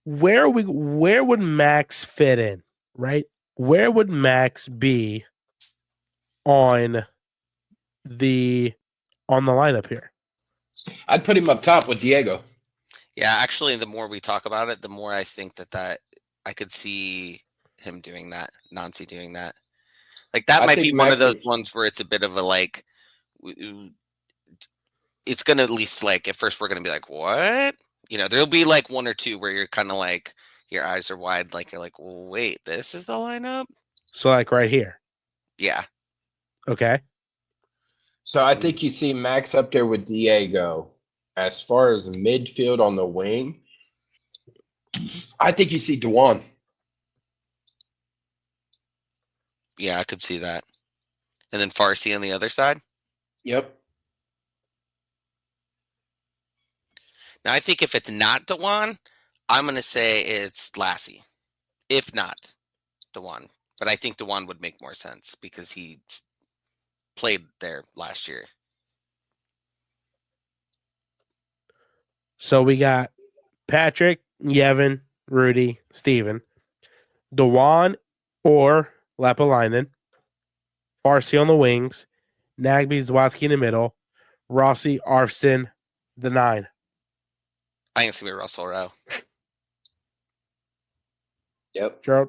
where would Max fit in, right? Where would Max be on the lineup here? I'd put him up top with Diego. Yeah, actually, the more we talk about it, the more I think that I could see him doing that, Nancy doing that. Like that might be one of those ones where it's a bit of a like. It's gonna at least like at first we're gonna be like, what? You know, there'll be like one or two where you're kind of like your eyes are wide, like you're like, well, wait, this is the lineup. So like right here. Yeah. Okay. So I think you see Max up there with Diego. As far as midfield on the wing, I think you see Dewan. Yeah, I could see that. And then Farsi on the other side. Yep. Now, I think if it's not Dewan, I'm going to say it's Lassie. If not Dewan. But I think Dewan would make more sense because he played there last year. So we got Patrick, Yevon, Rudy, Steven, Dewan or Lapalainen, Farsi on the wings, Nagby, Zwatsky in the middle, Rossi, Arfston, the 9. I think it's going to be Russell Rowe. Yep. Jerald?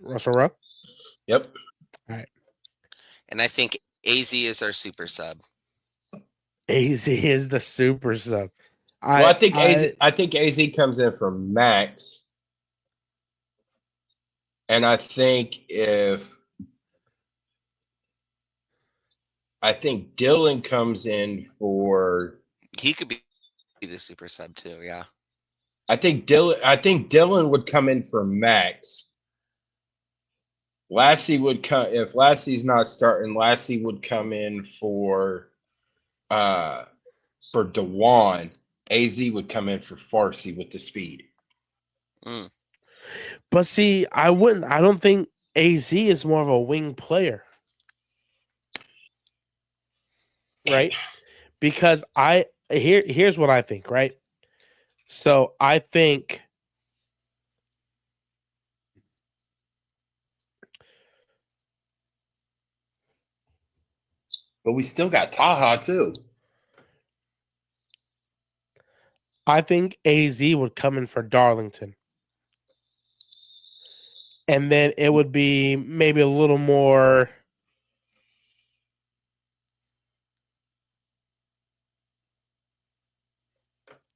Russell Rowe? Yep. All right. And I think AZ is our super sub. AZ is the super sub. I think AZ comes in for Max. And I think Dylan comes in for. He could be the super sub too, yeah. I think Dylan would come in for Max. Lassie would come if Lassie's not starting. Lassie would come in for Dewan. AZ would come in for Farsi with the speed. Mm. But see, I don't think AZ is more of a wing player. Right? Because here's what I think, right? So I think but we still got Taha too. I think AZ would come in for Darlington. And then it would be maybe a little more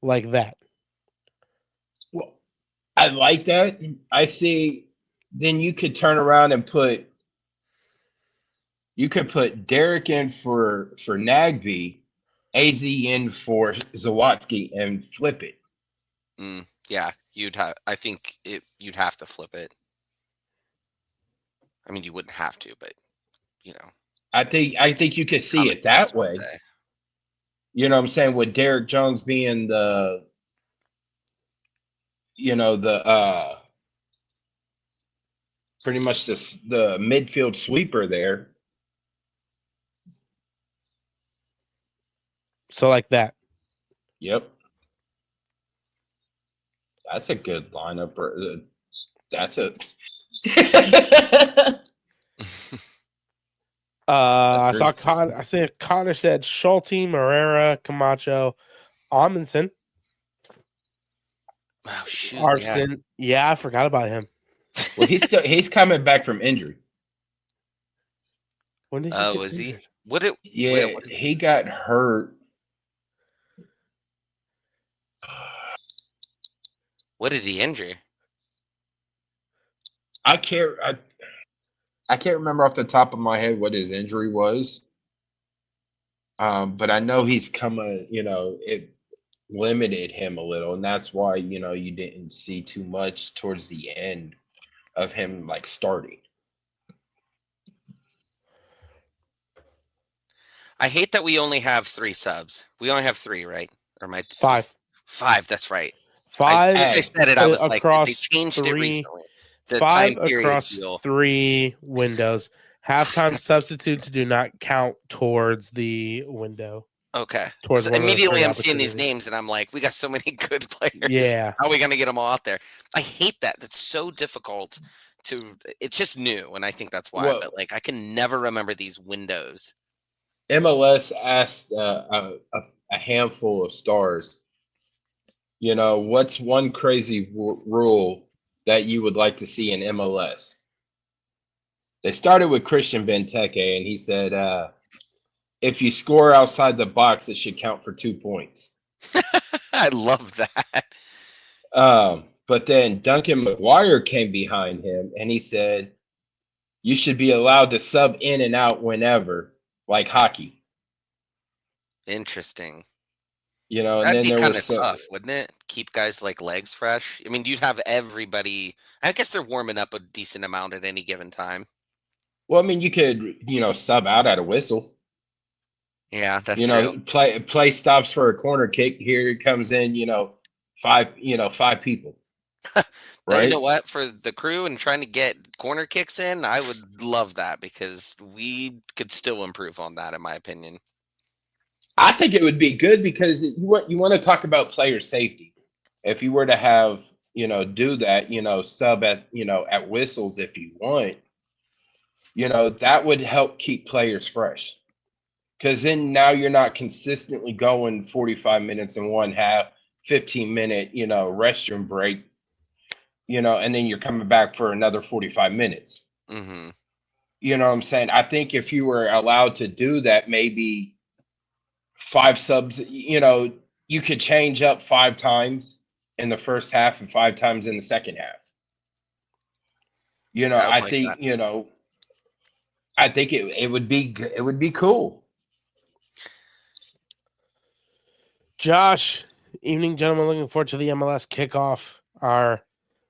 like that. Well, I like that. I see. Then you could turn around and put Derik in for Nagby, AZ in for Zawatsky, and flip it. Yeah, I think you'd have to flip it. I mean, you wouldn't have to, but I think you could see it that way. You know what I'm saying? With Derek Jones being the pretty much the midfield sweeper there. So like that. Yep. That's a good lineup. That's a I saw Connor said Schulte, Morera, Camacho, Amundsen. Oh shoot! Arfston. Yeah, I forgot about him. Well, he's coming back from injury. When did he get injured? He got hurt. What did he injure? I can't remember off the top of my head what his injury was. But I know he's it limited him a little, and that's why you didn't see too much towards the end of him starting. I hate that we only have 3 subs. We only have 3, right? Or my 5. 5. That's right. 5. As I said it, I was like, they changed it recently. The 5 time period across deal. 3 windows. Halftime substitutes do not count towards the window. Okay. So immediately I'm seeing these names and I'm like, we got so many good players. Yeah. How are we going to get them all out there? I hate that. That's so difficult it's just new. And I think that's why, but I can never remember these windows. MLS asked a handful of stars, what's one crazy rule that you would like to see in MLS? They started with Christian Benteke, and he said, if you score outside the box, it should count for 2 points. I love that. But then Duncan McGuire came behind him, and he said, you should be allowed to sub in and out whenever. like hockey. Interesting. And That'd then be there kind was of some. tough, wouldn't it? Keep guys like legs fresh. I mean, you'd have everybody. I guess they're warming up a decent amount at any given time. Well, I mean, you could sub out at a whistle. Yeah, that's true. Play stops for a corner kick. Here it comes in. Five people. Now, you Right. know what? For the crew and trying to get corner kicks in, I would love that because we could still improve on that, in my opinion. I think it would be good because you want to talk about player safety. If you were to have do that, sub at whistles if you want, that would help keep players fresh. Because then now you're not consistently going 45 minutes in one half, 15-minute restroom break, and then you're coming back for another 45 minutes. Mm-hmm. You know what I'm saying? I think if you were allowed to do that, maybe 5 subs, you could change up 5 times in the first half and 5 times in the second half. I like think, that. I think it would be cool. Josh, evening, gentlemen. Looking forward to the MLS kickoff. Our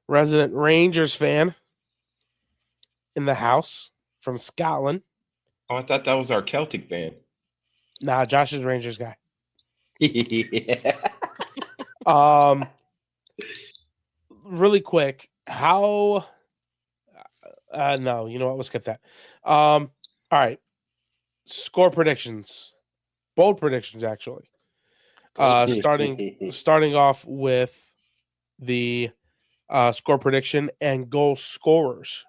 resident Rangers fan in the house from Scotland. Oh, I thought that was our Celtic fan. Nah, Josh is a Rangers guy. Yeah. Really quick, how? No, you know what? We'll skip that. All right, score predictions, bold predictions, actually. Starting off with the score prediction and goal scorers.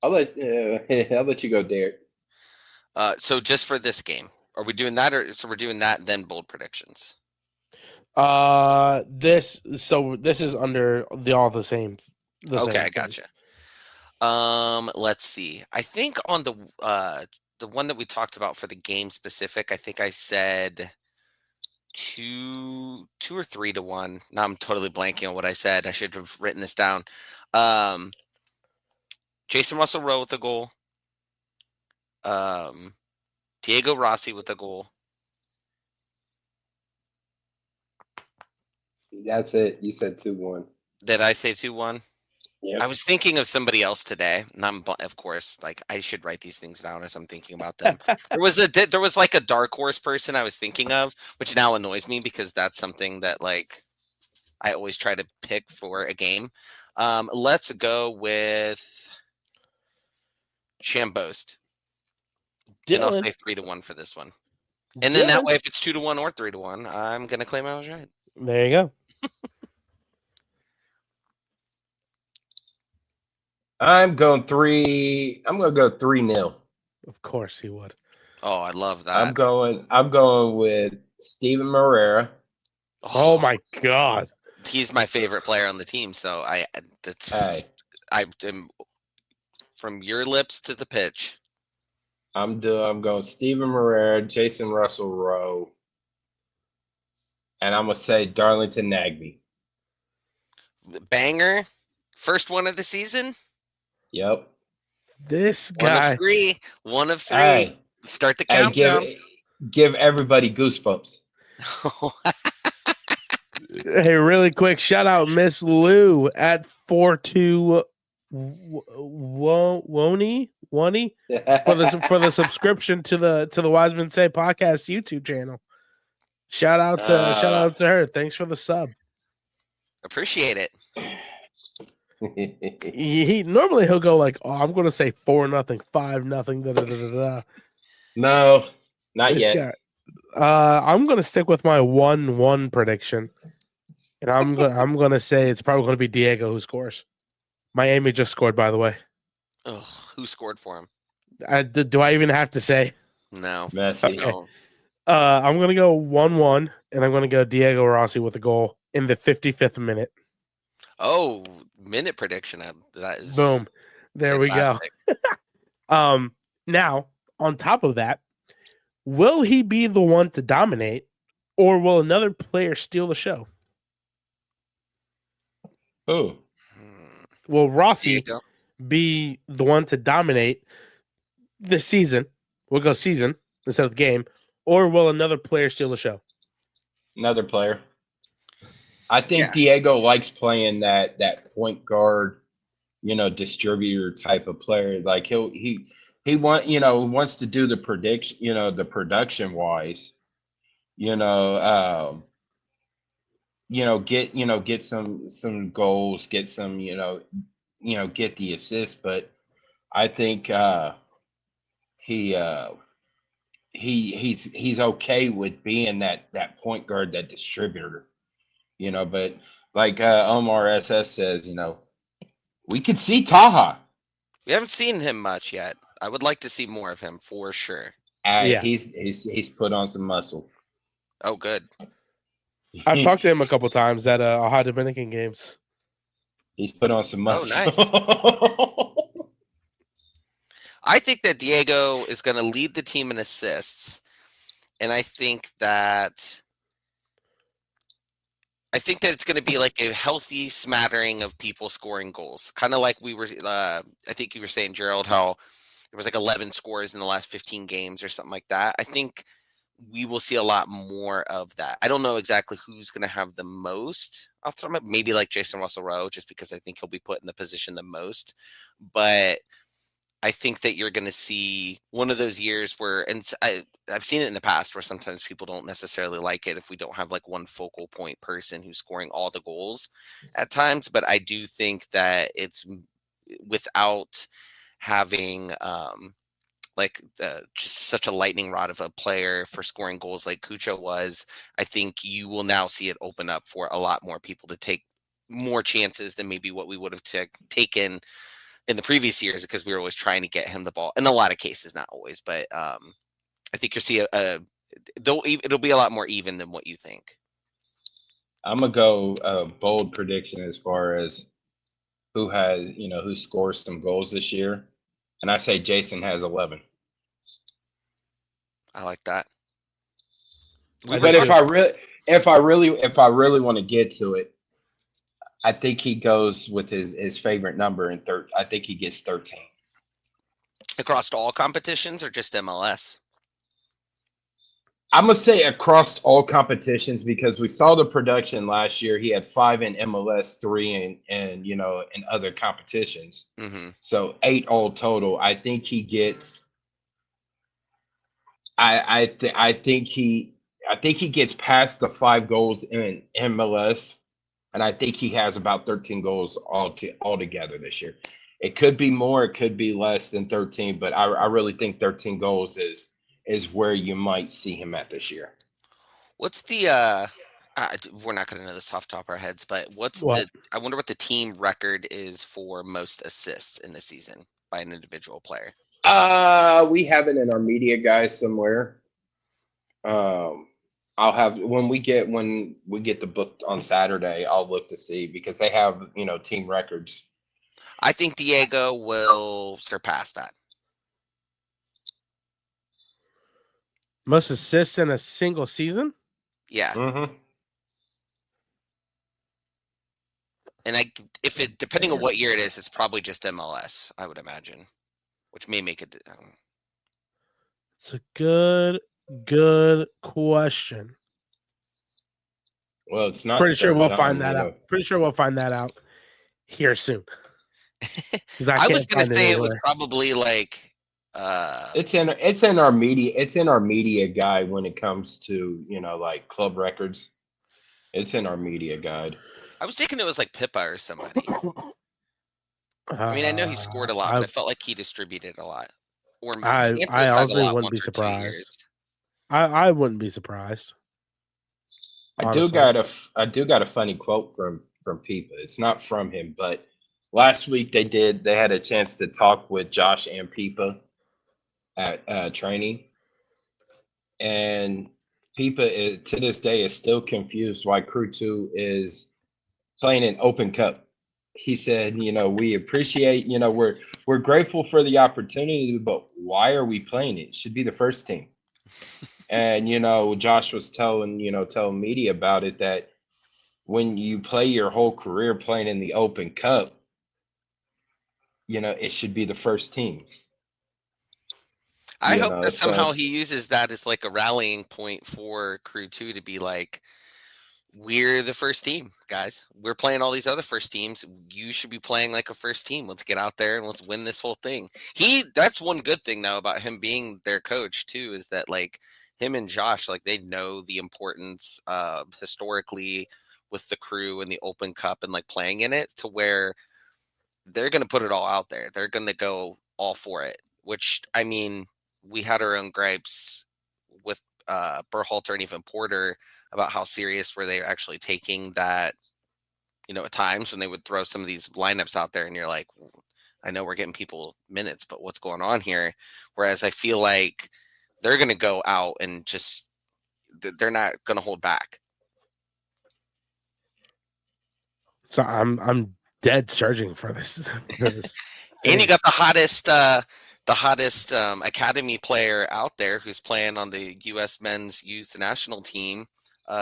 I'll let you go, Derek. So just for this game, are we doing that, or so we're doing that then bold predictions? This is under all the same. Okay, I gotcha. Let's see. I think on the one that we talked about for the game specific, I think I said 2 or 3 to 1. Now I'm totally blanking on what I said. I should have written this down. Jason Russell Rowe with a goal. Diego Rossi with a goal. That's it. You said 2-1. Did I say 2-1? Yep. I was thinking of somebody else today, and I'm, of course, like I should write these things down as I'm thinking about them. there was like a dark horse person I was thinking of, which now annoys me because that's something that like I always try to pick for a game. Let's go with Shambost. And I'll say 3 to 1 for this one. And then that way, if it's 2 to 1 or 3 to 1, I'm gonna claim I was right. There you go. I'm gonna go 3-0. Of course he would. Oh, I love that. I'm going with Steven Moreira. Oh my God. He's my favorite player on the team, so I am from your lips to the pitch. I'm going Steven Moreira, Jason Russell Rowe, and I'm gonna say Darlington Nagbe. Banger, first one of the season. Yep. This guy. One of three. Hey, start the countdown. Give everybody goosebumps. Hey, really quick, shout out Miss Lou at 42 Wony for the subscription to the Wisemen Say podcast YouTube channel. Shout out to her. Thanks for the sub. Appreciate it. He normally he'll go like, "Oh, I'm going to say 4-0, 5-0." No, not yet. Guy, I'm going to stick with my 1-1 prediction, and I'm going to say it's probably going to be Diego who scores. Miami just scored, by the way. Ugh, who scored for him? Do I even have to say? No. Messi. No. I'm going to go 1-1, and I'm going to go Diego Rossi with a goal in the 55th minute. Oh, minute prediction. That is boom. There fantastic. We go. Now, on top of that, will he be the one to dominate, or will another player steal the show? Who? Will Rossi be the one to dominate this season, We'll go season instead of game, or will another player steal the show? Another player. I think Diego likes playing that point guard, distributor type of player. Like he wants to do the prediction, the production wise, get some goals, get some, get the assist. But I think he's okay with being that point guard, that distributor, but like Omar SS says, we could see Taha. We haven't seen him much yet. I would like to see more of him for sure. He's put on some muscle. Oh, good. I've talked to him a couple times at Ohio Dominican games. He's put on some muscle. Oh, nice. I think that Diego is going to lead the team in assists, and I think that it's going to be like a healthy smattering of people scoring goals, kind of like we were. I think you were saying, Jerald, how there was like 11 scores in the last 15 games or something like that. I think we will see a lot more of that. I don't know exactly who's going to have the most off the top. Maybe like Jason Russell-Rowe, just because I think he'll be put in the position the most. But I think that you're going to see one of those years where, and I've seen it in the past where sometimes people don't necessarily like it if we don't have like one focal point person who's scoring all the goals at times. But I do think that it's without having just such a lightning rod of a player for scoring goals like Cucho was. I think you will now see it open up for a lot more people to take more chances than maybe what we would have taken in the previous years, because we were always trying to get him the ball. In a lot of cases, not always, but I think you'll see it'll be a lot more even than what you think. I'm gonna go a bold prediction as far as who scores some goals this year, and I say Jason has 11. I like that. But if I really want to get to it, I think he goes with his favorite number in third. I think he gets 13. Across all competitions or just MLS? I'm gonna say across all competitions, because we saw the production last year. He had 5 in MLS, 3 in other competitions. Mm-hmm. So 8 all total. I think he gets. I think he gets past the 5 goals in MLS, and I think he has about 13 goals altogether this year. It could be more, it could be less than 13, but I really think 13 goals is where you might see him at this year. What's the we're not going to know this off the top of our heads, but I wonder what the team record is for most assists in the season by an individual player. We have it in our media guys somewhere. I'll have when we get the book on Saturday, I'll look to see, because they have, team records. I think Diego will surpass that. Most assists in a single season? Yeah. Mm-hmm. And depending on what year it is, it's probably just MLS, I would imagine, which may make it. It's a good question. Well, it's not. Pretty sure we'll find that out. Pretty sure we'll find that out here soon. I was going to say it was probably like. It's in our media. It's in our media guide when it comes to like club records. It's in our media guide. I was thinking it was like Pippa or somebody. I mean, I know he scored a lot, but I felt like he distributed a lot. Or I honestly wouldn't be surprised. I wouldn't be surprised. Honestly. I do got a funny quote from Pippa. It's not from him, but last week they had a chance to talk with Josh and Pippa at training, and Pippa to this day is still confused why Crew 2 is playing an Open Cup. He said, we appreciate, we're grateful for the opportunity, but why are we playing it? It should be the first team. And, Josh was telling media about it, that when you play your whole career playing in the Open Cup, it should be the first teams. I hope that somehow he uses that as like a rallying point for Crew 2 to be like, we're the first team, guys. We're playing all these other first teams. You should be playing like a first team. Let's get out there and let's win this whole thing. That's one good thing though about him being their coach too, is that like him and Josh, like they know the importance historically with the Crew and the Open Cup and like playing in it, to where they're going to put it all out there. They're going to go all for it, which, I mean, we had our own gripes with Berhalter and even Porter about how serious were they actually taking that, at times when they would throw some of these lineups out there and you're like, I know we're getting people minutes, but what's going on here? Whereas I feel like they're going to go out and just, they're not going to hold back. So I'm dead surging for this. And you got the hottest academy player out there who's playing on the U.S. men's youth national team. On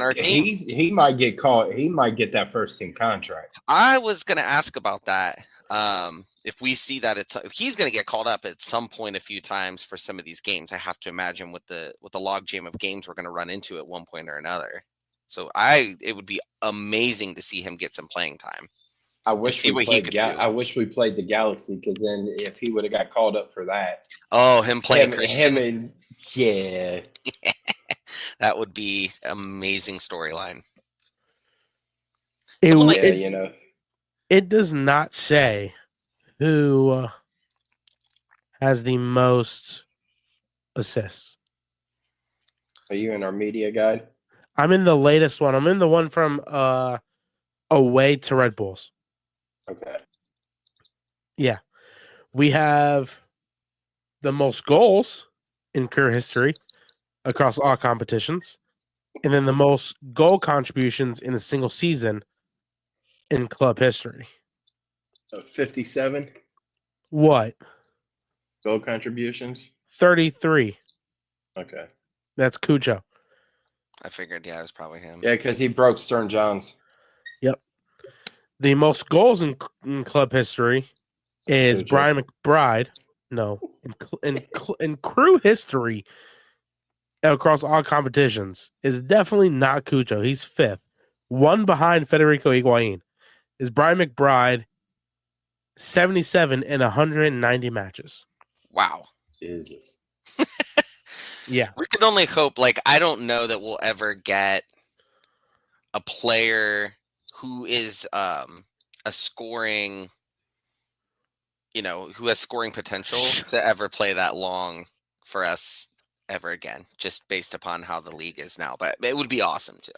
our team. He might get called. He might get that first team contract. I was going to ask about that. If we see that he's going to get called up at some point a few times for some of these games. I have to imagine with the logjam of games we're going to run into at one point or another. So it would be amazing to see him get some playing time. I wish we played the Galaxy, because then if he would have got called up for that. Oh, him playing Christian. Yeah. That would be amazing storyline. It does not say who has the most assists. Are you in our media guide? I'm in the latest one. I'm in the one from away to Red Bulls. Okay. Yeah. We have the most goals in career history across all competitions, and then the most goal contributions in a single season in club history. 57? What? Goal contributions? 33. Okay. That's Cujo. I figured, it was probably him. Yeah, because he broke Stern Johns. Yep. The most goals in club history is Cujo. Brian McBride. No, in Crew history across all competitions is definitely not Cujo. He's fifth. One behind Federico Higuain is Brian McBride, 77 in 190 matches. Wow. Jesus. Yeah. We can only hope, I don't know that we'll ever get a player who is a scoring, who has scoring potential to ever play that long for us ever again, just based upon how the league is now. But it would be awesome too.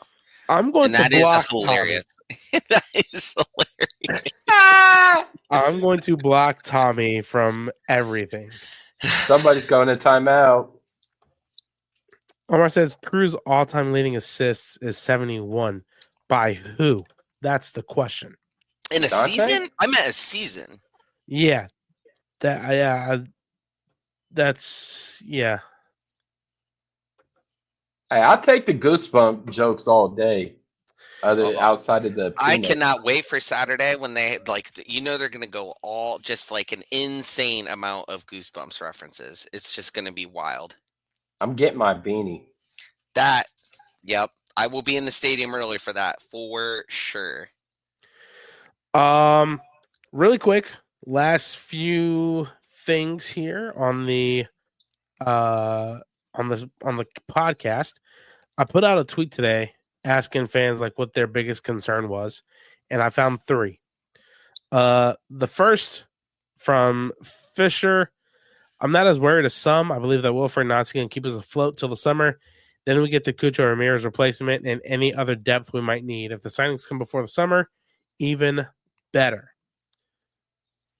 I'm going to block hilarious. That is hilarious. I'm going to block Tommy from everything. Somebody's going to timeout. Omar says Crew's all-time leading assists is 71. By who? That's the question. In a season? I meant a season. Yeah. That's Hey, I'll take the goosebump jokes all day. Outside of the I cannot wait for Saturday when they they're gonna go all just an insane amount of Goosebumps references. It's just gonna be wild. I'm getting my beanie. Yep. I will be in the stadium early for that for sure. Really quick, last few things here on the podcast. I put out a tweet today asking fans what their biggest concern was, and I found 3. The first from Fisher. I'm not as worried as some. I believe that Wilfred Nazi can keep us afloat till the summer. Then we get the Cucho Ramirez replacement and any other depth we might need. If the signings come before the summer, even better.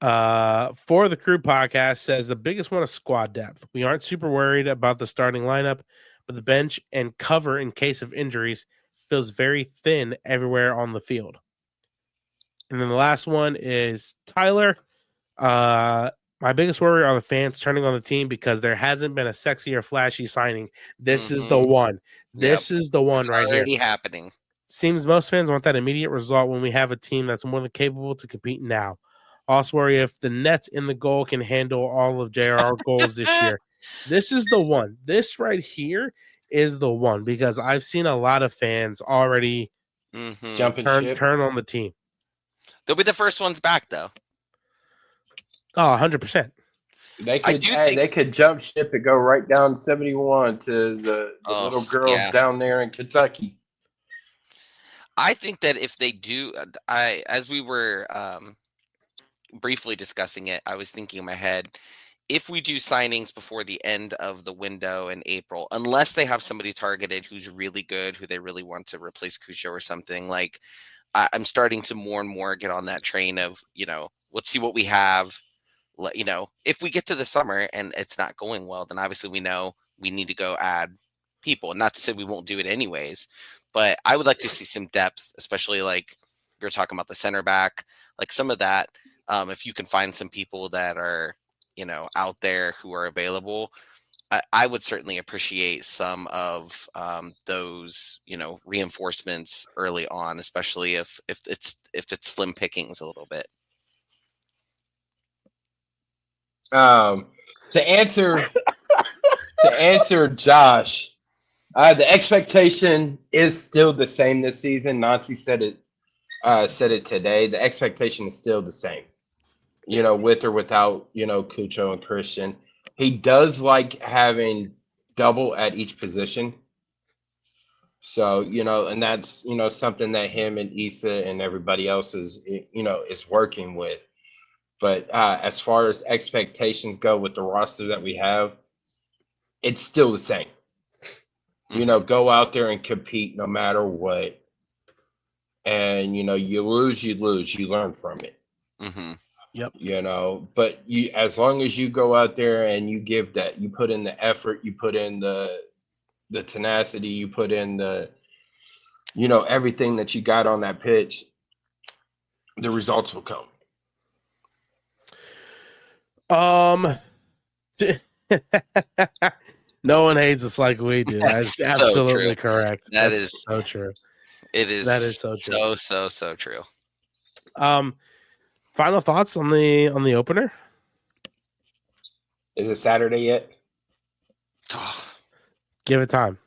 For the Crew podcast says the biggest one is squad depth. We aren't super worried about the starting lineup, but the bench and cover in case of injuries feels very thin everywhere on the field. And then the last one is Tyler. My biggest worry are the fans turning on the team because there hasn't been a sexy or flashy signing. This is the one. This is the one right here. Already happening. Seems most fans want that immediate result when we have a team that's more than capable to compete now. Also worry if the Nets in the goal can handle all of JR goals this year. This is the one. This right here is the one because I've seen a lot of fans already turn on the team. They'll be the first ones back, though. Oh, 100%. They could jump ship and go right down 71 to the little girls down there in Kentucky. I think that if they do, as we were briefly discussing it, I was thinking in my head, if we do signings before the end of the window in April, unless they have somebody targeted who's really good, who they really want to replace Cucho or something, like I'm starting to more and more get on that train of, let's see what we have. If we get to the summer and it's not going well, then obviously we know we need to go add people. Not to say we won't do it anyways, but I would like to see some depth, especially like you're talking about the center back, like some of that. If you can find some people that are, out there who are available, I would certainly appreciate some of those, reinforcements early on, especially if it's slim pickings a little bit. To answer Josh, the expectation is still the same this season. Nazi said it today. The expectation is still the same. With or without, Cucho and Christian. He does like having double at each position. So, and that's, something that him and Issa and everybody else is working with. But as far as expectations go with the roster that we have, it's still the same. Go out there and compete no matter what. And, you lose, you learn from it. Mm-hmm. Yep. But as long as you go out there and you give that, you put in the effort, you put in the tenacity, you put in the, everything that you got on that pitch, the results will come. No one hates us like we do. That's absolutely correct. That is so true. It is. That is so true. So true. Final thoughts on the opener? Is it Saturday yet? Give it time.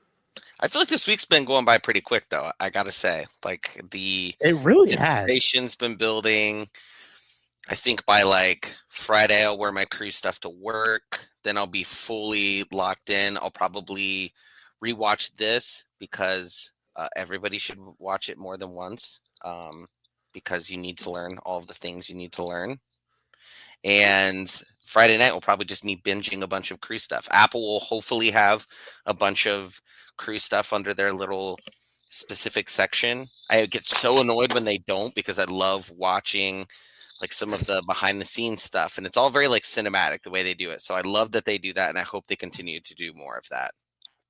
I feel like this week's been going by pretty quick, though. I gotta say, like it really has. Patience been building. I think by like Friday, I'll wear my crew stuff to work. Then I'll be fully locked in. I'll probably rewatch this because everybody should watch it more than once. Because you need to learn all of the things you need to learn. And Friday night will probably just me binging a bunch of crew stuff. Apple will hopefully have a bunch of crew stuff under their little specific section. I get so annoyed when they don't because I love watching like some of the behind the scenes stuff. And it's all very like cinematic the way they do it. So I love that they do that. And I hope they continue to do more of that.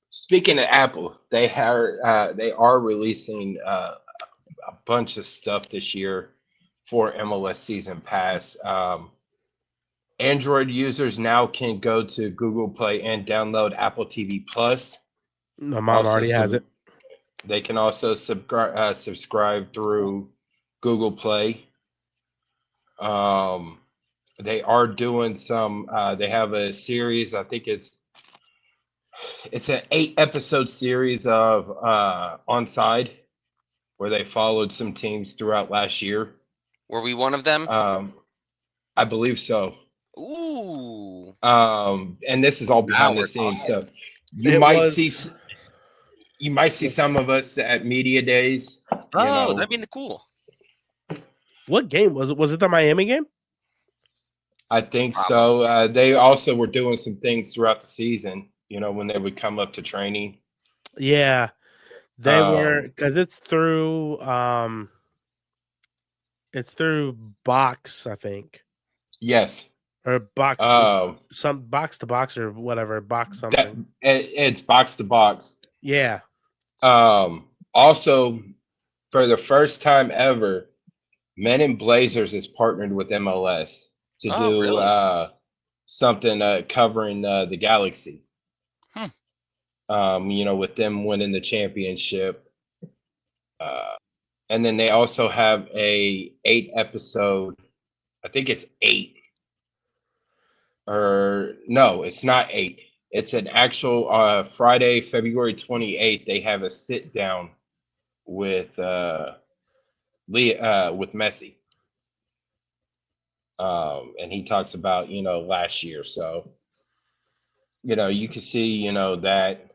Speaking of Apple, they are releasing a bunch of stuff this year for MLS Season Pass. Android users now can go to Google Play and download Apple TV Plus. My mom already has it. They can also subscribe through Google Play. They are doing some. They have a series. I think it's an 8-episode series of Onside, where they followed some teams throughout last year. Were we one of them? I believe so. Ooh. And this is all behind the scenes stuff. You might see some of us at media days. That'd be cool. What game was it? Was it the Miami game? I think so. They also were doing some things throughout the season, when they would come up to training. Yeah. They were, because it's through Box, I think. Yes. Or Box some Box to Box or whatever, Box something. It's Box to Box. Yeah. Also, for the first time ever, Men in Blazers is partnered with MLS to do really? Something covering the Galaxy. With them winning the championship. And then they also have a 8-episode I think it's 8. Or no, it's not 8. It's an actual Friday, February 28th. They have a sit down with with Messi. And he talks about, last year. So, you can see, that.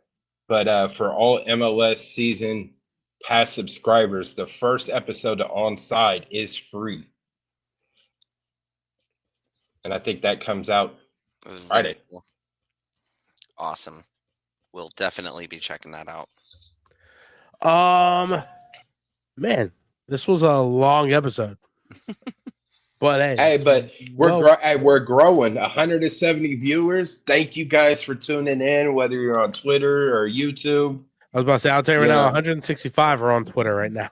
But for all MLS season pass subscribers, the first episode of Onside is free. And I think that comes out Friday. Cool. Awesome. We'll definitely be checking that out. Man, this was a long episode. But but we're growing. 170 viewers. Thank you guys for tuning in, whether you're on Twitter or YouTube. I was about to say, I'll tell you right now, 165 are on Twitter right now.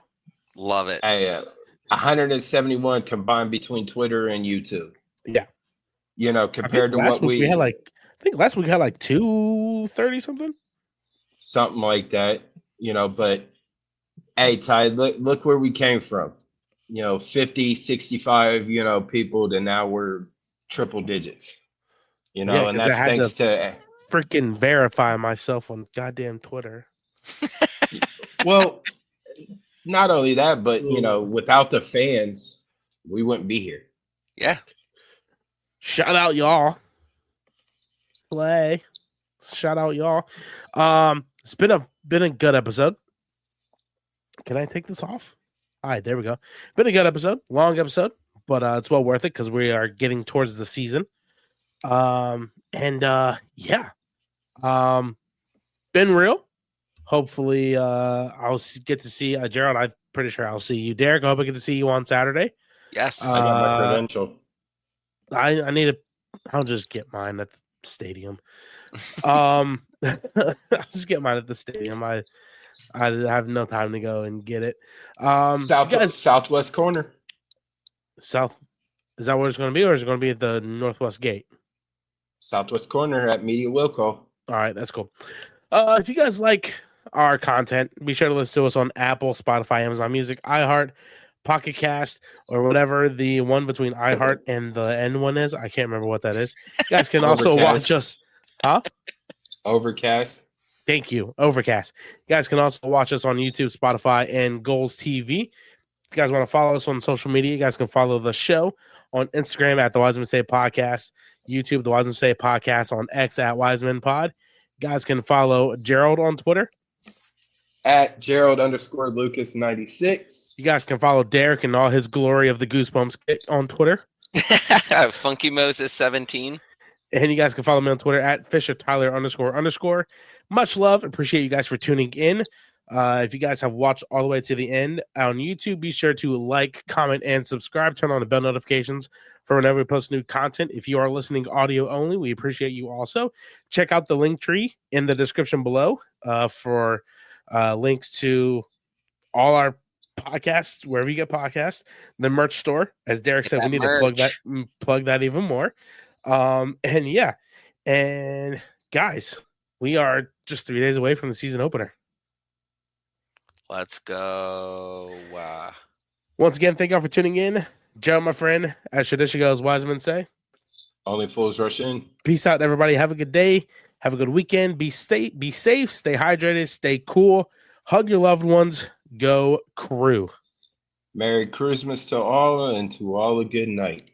Love it. 171 combined between Twitter and YouTube. Yeah. Compared to what we had I think last week we had like 230 something. Something like that. But hey, Ty, look where we came from. 50, 65, people, to now we're triple digits. And that's thanks to freaking verify myself on goddamn Twitter. Well, not only that, but without the fans, we wouldn't be here. Yeah. Shout out y'all. Play. Shout out y'all. It's been a good episode. Can I take this off? All right, there we go. Been a good episode, long episode, but it's well worth it because we are getting towards the season. Been real. Hopefully, I'll get to see Jerald. I'm pretty sure I'll see you, Derik. I hope I get to see you on Saturday. Yes, I got my credential. I need to. I'll just get mine at the stadium. I'll just get mine at the stadium. I have no time to go and get it. Southwest corner. South. Is that where it's going to be, or is it going to be at the Northwest Gate? Southwest corner at Media Will Call. All right, that's cool. If you guys like our content, be sure to listen to us on Apple, Spotify, Amazon Music, iHeart, Pocket Cast, or whatever the one between iHeart and the N one is. I can't remember what that is. You guys can also watch us. Huh? Overcast. Thank you. Overcast. You guys can also watch us on YouTube, Spotify, and Goals TV. If you guys want to follow us on social media, you guys can follow the show on Instagram at the Wisemen Say Podcast, YouTube, the Wisemen Say Podcast, on X at Wisemen Pod. You guys can follow Jerald on Twitter at Jerald_Lucas 96. You guys can follow Derik and all his glory of the Goosebumps kit on Twitter. Funky Moses 17. And you guys can follow me on Twitter at Fisher_Tyler__. Much love. Appreciate you guys for tuning in. If you guys have watched all the way to the end on YouTube, be sure to like, comment, and subscribe. Turn on the bell notifications for whenever we post new content. If you are listening audio only, we appreciate you also. Check out the link tree in the description below for links to all our podcasts, wherever you get podcasts, the merch store. As Derik said, we need to plug that even more. And guys, we are just 3 days away from the season opener. Let's go. Once again, thank y'all for tuning in. Joe, my friend, as tradition goes, Wisemen say, only fools rush in. Peace out, everybody. Have a good day. Have a good weekend. Be safe, stay hydrated, stay cool. Hug your loved ones. Go Crew. Merry Christmas to all, and to all a good night.